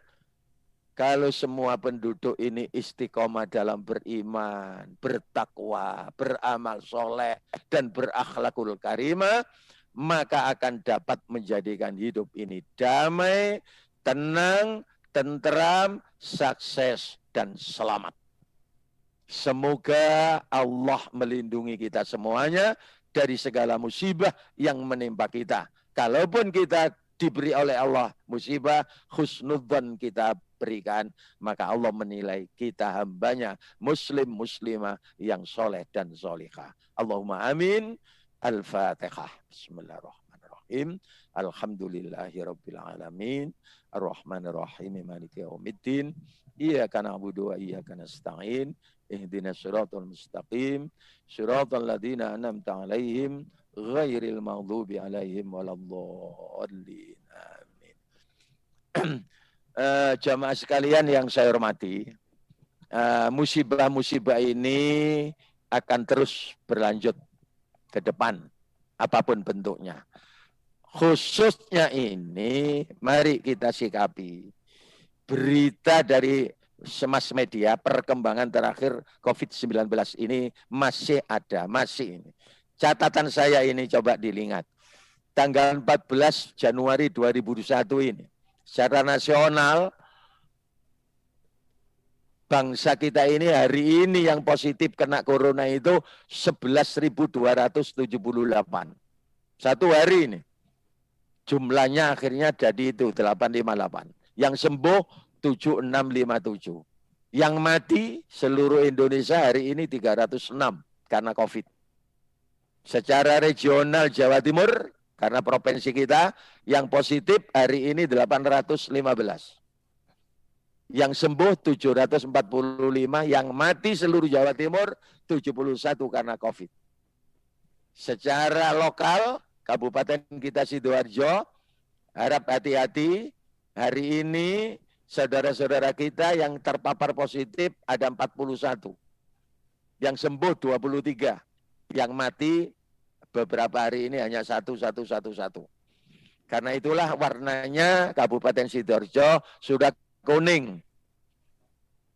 kalau semua penduduk ini istiqomah dalam beriman, bertakwa, beramal soleh, dan berakhlakul karimah, maka akan dapat menjadikan hidup ini damai, tenang, tentram, sukses, dan selamat. Semoga Allah melindungi kita semuanya dari segala musibah yang menimpa kita. Kalaupun kita diberi oleh Allah musibah, husnudzan kita berikan, maka Allah menilai kita hambanya, muslim muslimah yang soleh dan solihah. Allahumma amin. Al-Fatihah. Bismillahirrahmanirrahim. Alhamdulillahirabbil alamin. Ar-Rahmanir-Rahim. Maliki yaumiddin. Iyyaka na'budu wa iyyaka nasta'in. Ihdinas siratal mustaqim. Siratal ladzina an'amta 'alaihim ghairil maghdubi 'alaihim waladdallin. Amin. Jamaah sekalian yang saya hormati, musibah-musibah ini akan terus berlanjut ke depan, apapun bentuknya. Khususnya ini, mari kita sikapi berita dari mass media, perkembangan terakhir COVID-19 ini masih ada, masih ini. Catatan saya ini coba dilihat. Tanggal 14 Januari 2021 ini, secara nasional, bangsa kita ini hari ini yang positif kena corona itu 11.278. Satu hari ini. Jumlahnya akhirnya jadi itu 858. Yang sembuh 7657. Yang mati seluruh Indonesia hari ini 306 karena COVID. Secara regional Jawa Timur, karena provinsi kita, yang positif hari ini 815. Yang sembuh 745, yang mati seluruh Jawa Timur 71 karena COVID. Secara lokal, Kabupaten kita Sidoarjo, harap hati-hati, hari ini saudara-saudara kita yang terpapar positif ada 41. Yang sembuh 23. Yang mati beberapa hari ini hanya 1. Karena itulah warnanya Kabupaten Sidoarjo sudah kuning.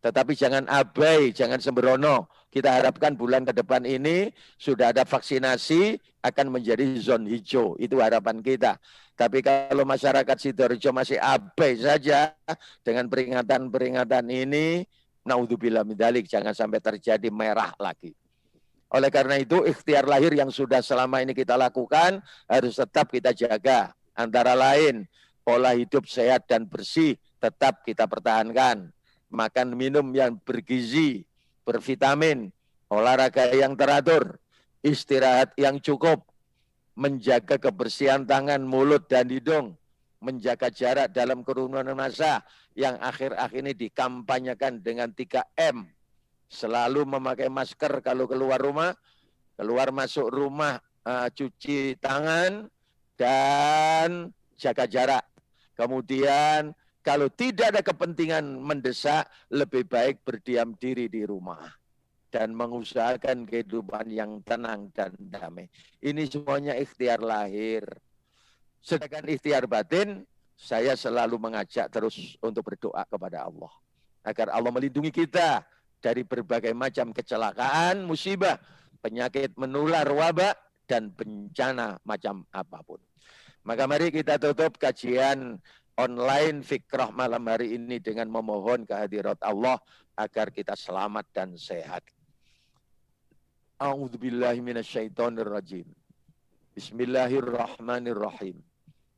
Tetapi jangan abai, jangan sembrono. Kita harapkan bulan ke depan ini sudah ada vaksinasi, akan menjadi zona hijau. Itu harapan kita. Tapi kalau masyarakat Sidoarjo masih abai saja dengan peringatan-peringatan ini, naudzubillah min dzalik, jangan sampai terjadi merah lagi. Oleh karena itu, ikhtiar lahir yang sudah selama ini kita lakukan harus tetap kita jaga. Antara lain, pola hidup sehat dan bersih tetap kita pertahankan. Makan minum yang bergizi, bervitamin, olahraga yang teratur, istirahat yang cukup, menjaga kebersihan tangan, mulut, dan hidung, menjaga jarak dalam kerumunan massa yang akhir-akhir ini dikampanyekan dengan 3M. Selalu memakai masker kalau keluar rumah, keluar masuk rumah, cuci tangan, dan jaga jarak. Kemudian kalau tidak ada kepentingan mendesak, lebih baik berdiam diri di rumah dan mengusahakan kehidupan yang tenang dan damai. Ini semuanya ikhtiar lahir. Sedangkan ikhtiar batin, saya selalu mengajak terus untuk berdoa kepada Allah. Agar Allah melindungi kita dari berbagai macam kecelakaan, musibah, penyakit menular, wabak, dan bencana macam apapun. Maka mari kita tutup kajian online Fikrah malam hari ini dengan memohon kehadirat Allah agar kita selamat dan sehat. A'udzubillahi minasyaitonirrajim. Bismillahirrahmanirrahim.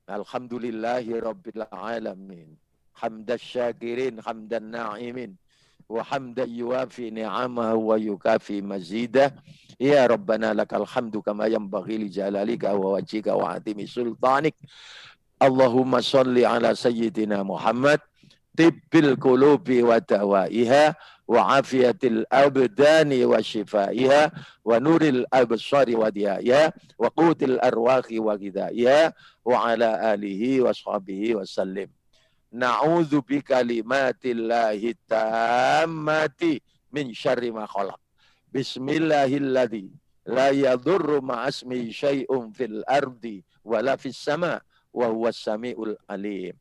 Alhamdulillahi rabbil alamin. Hamdas syakirin, hamdan na'imin. Wa hamdan yuwafi ni'amahu wa yukafi mazidah. Ya Rabbana lakal hamdu kama yanbaghi li jalalika wa wajhika wa atimi sultanik. Allahumma salli ala sayyidina Muhammad tibbil qulubi wa dawaiha wa afiyatil abdani wa shifaiha wa nuril absari wa diyaiha wa qutil arwahi wa ghidaiha wa ala alihi wa sahbihi wa sallim. Na'udzu bi kalimatillahi tammati min syarri ma khalaq. Bismillahilladzi la yadurru ma'asmi syai'un fil ardi wala fis sama wa huwas samiul alim.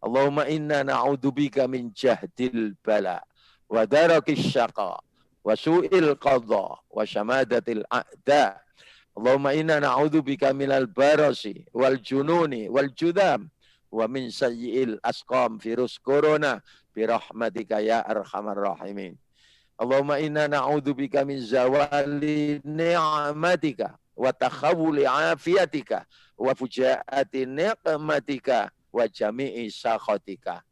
Allahumma inna na'udzubika min jahdil bala wa darakis syaqa wa su'il qadha wa syamadatil a'da. Allahumma inna na'udzubika minal barasi wal jununi wal judam wa min sayyi'il asqam virus corona bi rahmatika ya arhamar rahimin. Allahumma inna na'udzubika min zawali ni'matika wa takhawuli afiatika wa fujaati niqmatika wa jami'i sakhatika.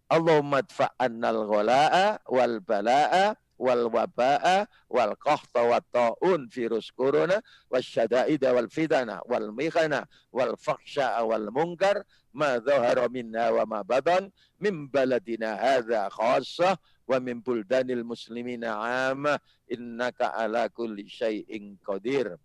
Allahumma adfa'annal ghala'a wal bala'a wal waba'a wal qahta wa ta'un virus corona wasyada'ida wal fitana wal mikhana wal fakhsha'a wal munkar ma dhahara minna wa ma badan min baladina hadha khassah wa min buldanil muslimina 'amma innaka ala kulli syai'in qadir.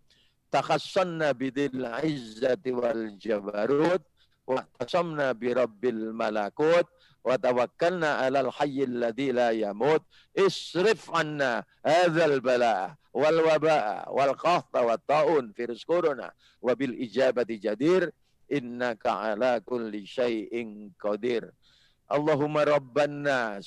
Takhassanna bidil izzati wal jabarut wa tasamna bi rabbil malakut wa tawakkalna alal hayyil ladzi la yamut. Isrif anna hadzal balaa wal wabaa wal qahta wat taun virus corona wa bil ijabati jadir innaka ala kulli syai'in qadir. Allahumma rabban nas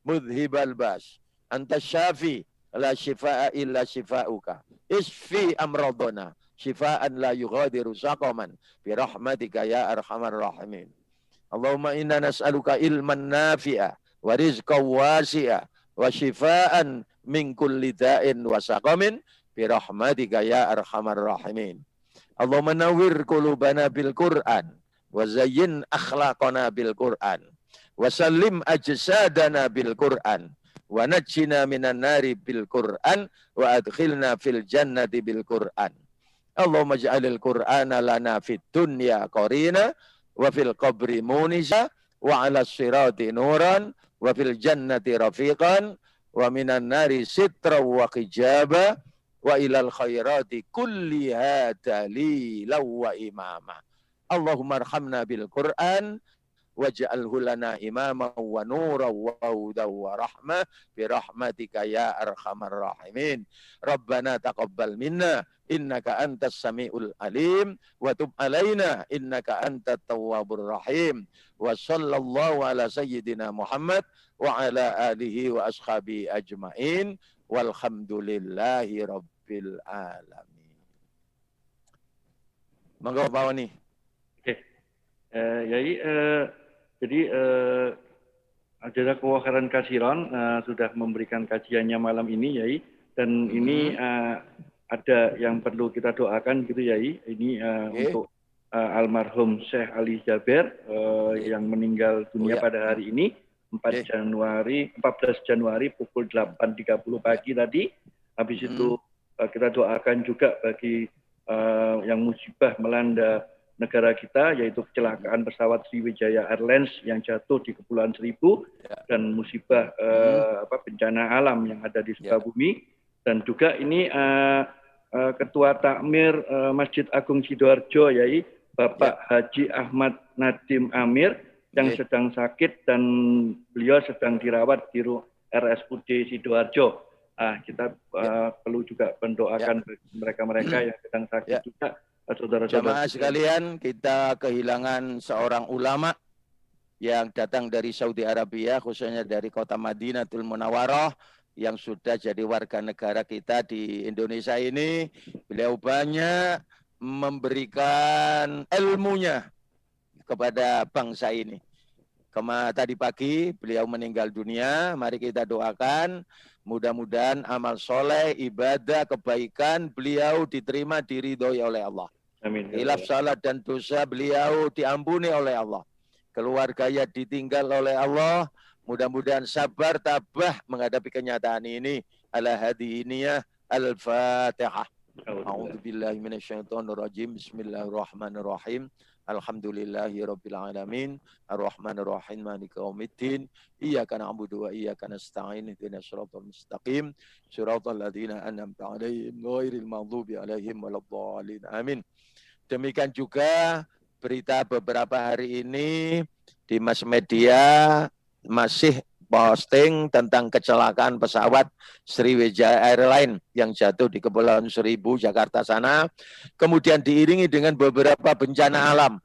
mudhibal bas anta syafi la shifaa illa shifauka isfi amradona shifaan la yughadiru saqaman bi rahmatika ya arhamar rahimin. Allahumma inna nas'aluka ilman nafi'a wa rizqan wasi'a wa shifaan min kulli da'in wa saqamin bi rahmatika ya arhamar rahimin. Allahumma nawwir qulubana bil Qur'an wa zayyin akhlaqana bil Qur'an wa sallim ajsadana bil Qur'an wa najjina minan nari bil Qur'an wa adkhilna fil jannati bil Qur'an. Allahumma ij'alil Qur'ana lana fid dunya qarina wa fil qabri munisa wa 'ala sirati nuran wa fil jannati rafiqan wa minan nari sitra wa hijaba wa ilal khairati kulliha dalilan wa imama. Allahumma arhamna bil Qur'an waj'alhu lana imama wa nuran wa hudan wa rahmah bi rahmatika ya arhamar rahimin. Rabbana taqabbal minna innaka antas samiul alim wa tub alaina innaka antat tawwabur rahim. Wa sallallahu ala sayyidina Muhammad wa ala alihi wa ashabi ajmain walhamdulillahi rabbil alamin. Monggo Pak Wani. Oke. Yai, jadi Jazakallahu khairan katsiran sudah memberikan kajiannya malam ini, Yai. Dan ini ada yang perlu kita doakan gitu Yai. Ini untuk almarhum Syekh Ali Jaber yang meninggal dunia pada hari ini 14 Januari pukul 8.30 pagi tadi. Habis itu kita doakan juga bagi yang musibah melanda negara kita, yaitu kecelakaan pesawat Sriwijaya Airlines yang jatuh di Kepulauan Seribu dan musibah bencana alam yang ada di Sukabumi. Dan juga ini Ketua Takmir Masjid Agung Sidoarjo, yaitu Bapak Haji Ahmad Nadim Amir yang sedang sakit dan beliau sedang dirawat di RSUD Sidoarjo. Kita perlu juga mendoakan mereka-mereka yang sedang sakit juga. Jamaah sekalian, kita kehilangan seorang ulama yang datang dari Saudi Arabia, khususnya dari kota Madinatul Munawwarah, yang sudah jadi warga negara kita di Indonesia ini. Beliau banyak memberikan ilmunya kepada bangsa ini. Tadi pagi beliau meninggal dunia. Mari kita doakan, mudah-mudahan amal soleh, ibadah, kebaikan beliau diterima, diridhoi oleh Allah. Amin. Khilaf salat dan dosa beliau diampuni oleh Allah. Keluarganya ditinggal oleh Allah. Mudah-mudahan sabar, tabah menghadapi kenyataan ini. Ala hadiniyah al-Fatihah. A'udzubillahi minasyaitonirrajim. Bismillahirrahmanirrahim. Alhamdulillahirabbil alamin. Arrahmanirrahim. Maliki yaumiddin. Iyyaka na'budu wa iyyaka nasta'in. Ihdinas siratal mustaqim. Siratal ladzina an'amta 'alaihim ghairil maghdubi 'alaihim waladdallin. Amin. Demikian juga berita beberapa hari ini di mass media masih posting tentang kecelakaan pesawat Sriwijaya Airlines yang jatuh di Kepulauan Seribu, Jakarta sana. Kemudian diiringi dengan beberapa bencana alam.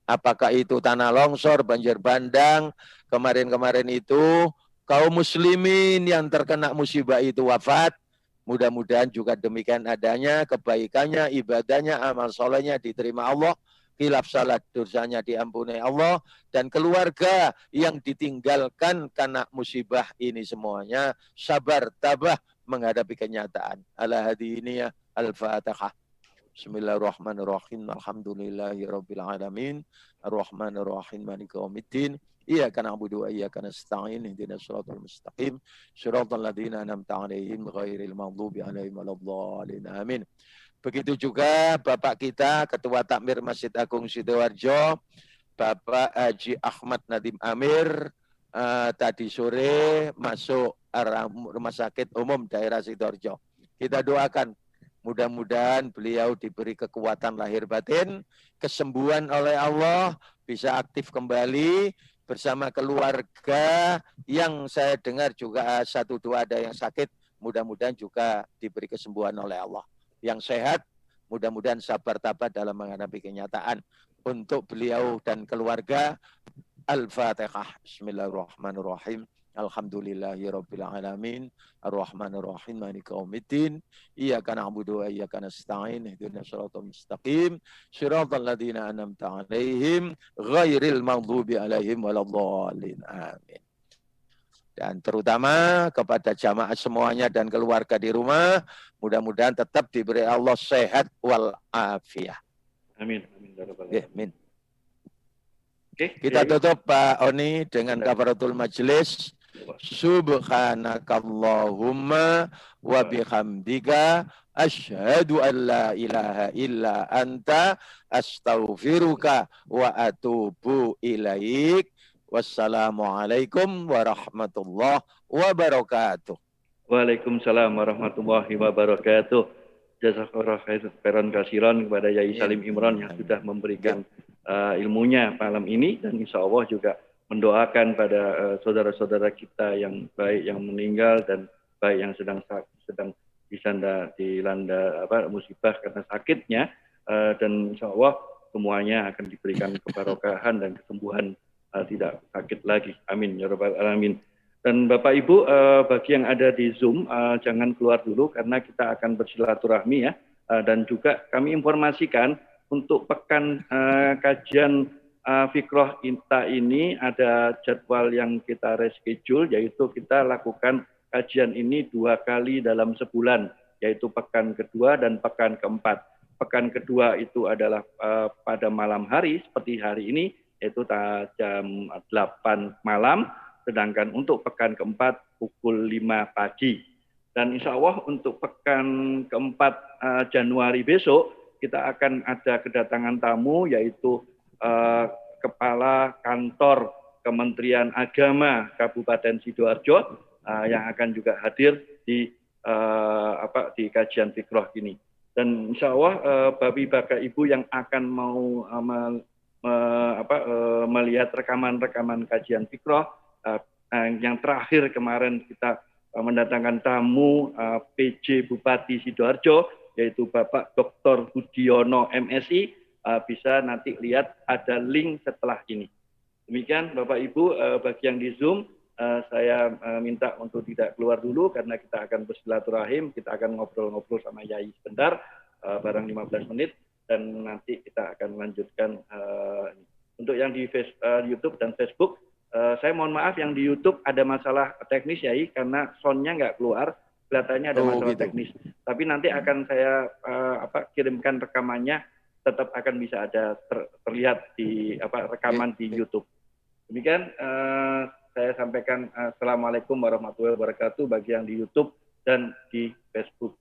Apakah itu tanah longsor, banjir bandang, kemarin-kemarin itu kaum muslimin yang terkena musibah itu wafat. Mudah-mudahan juga demikian adanya, kebaikannya, ibadahnya, amal solehnya diterima Allah, khilaf salat dosanya diampuni Allah, dan keluarga yang ditinggalkan karena musibah ini semuanya sabar, tabah menghadapi kenyataan. Ala hadiniyah al-Fatihah. Bismillahirrahmanirrahim. Alhamdulillahirabbil alamin. Arrahmanirrahim. Maliki yaumiddin. Iyyaka na'budu wa iyyaka nasta'in. Ihdinas siratal mustaqim. Siratal ladzina an'amta 'alaihim ghairil maghdubi 'alaihim waladdallin. Amin. Begitu juga Bapak kita Ketua Takmir Masjid Agung Sidoarjo, Bapak Haji Ahmad Nadim Amir, tadi sore masuk Rumah Sakit Umum Daerah Sidoarjo. Kita doakan mudah-mudahan beliau diberi kekuatan lahir batin, kesembuhan oleh Allah, bisa aktif kembali bersama keluarga yang saya dengar juga satu dua ada yang sakit, mudah-mudahan juga diberi kesembuhan oleh Allah. Yang sehat, mudah-mudahan sabar tabah dalam menghadapi kenyataan. Untuk beliau dan keluarga, Al-Fatihah. Bismillahirrahmanirrahim. Alhamdulillahirabbil alamin. Arrahmanirrahim. Maliki yaumiddin. Iyyaka na'budu wa iyyaka nasta'in. Ihdinas siratal mustaqim. Siratal ladzina an'amta 'alaihim ghairil maghdubi 'alaihim waladdallin. Amin. Dan terutama kepada jamaah semuanya dan keluarga di rumah, mudah-mudahan tetap diberi Allah sehat wal afiyah. Amin. Amin. Kita tutup Pak Oni dengan kafaratul majelis. Subhanakallahumma wa bihamdika asyhadu an la ilaha illa anta astaghfiruka wa atubu ilaik. Wassalamualaikum warahmatullahi wabarakatuh. Waalaikumsalam warahmatullahi wabarakatuh. Jazakallahu khairan kasiran kepada Yai Salim Imron yang sudah memberikan ilmunya malam ini, dan insya Allah juga mendoakan pada saudara-saudara kita yang baik yang meninggal dan baik yang sedang dilanda musibah karena sakitnya, dan insya Allah semuanya akan diberikan kebarokahan dan kesembuhan, tidak sakit lagi. Amin ya rabbal alamin. Dan Bapak Ibu, bagi yang ada di Zoom, jangan keluar dulu karena kita akan bersilaturahmi ya. Dan juga kami informasikan untuk pekan kajian Fikroh Inta ini ada jadwal yang kita reschedule, yaitu kita lakukan kajian ini 2 kali dalam sebulan. yaitu pekan kedua dan pekan keempat. Pekan kedua itu adalah pada malam hari seperti hari ini, yaitu jam 8 malam, sedangkan untuk pekan keempat pukul 5 pagi. Dan insya Allah untuk pekan keempat Januari besok, kita akan ada kedatangan tamu, yaitu Kepala Kantor Kementerian Agama Kabupaten Sidoarjo yang akan juga hadir di kajian fikroh ini. Dan insya Allah Bapak Ibu yang akan mau melihat rekaman-rekaman kajian fikroh yang terakhir kemarin kita mendatangkan tamu PJ Bupati Sidoarjo, yaitu Bapak Dr. Budiono MSI, bisa nanti lihat ada link setelah ini. Demikian Bapak Ibu, bagi yang di Zoom, saya minta untuk tidak keluar dulu karena kita akan bersilaturahim, kita akan ngobrol-ngobrol sama Yai sebentar, barang 15 menit, dan nanti kita akan melanjutkan. Untuk yang di YouTube dan Facebook, saya mohon maaf yang di YouTube ada masalah teknis Yai, karena soundnya nggak keluar, kelihatannya ada masalah teknis. Tapi nanti akan saya kirimkan rekamannya, tetap akan bisa ada terlihat di rekaman di YouTube. Demikian saya sampaikan assalamualaikum warahmatullahi wabarakatuh bagi yang di YouTube dan di Facebook.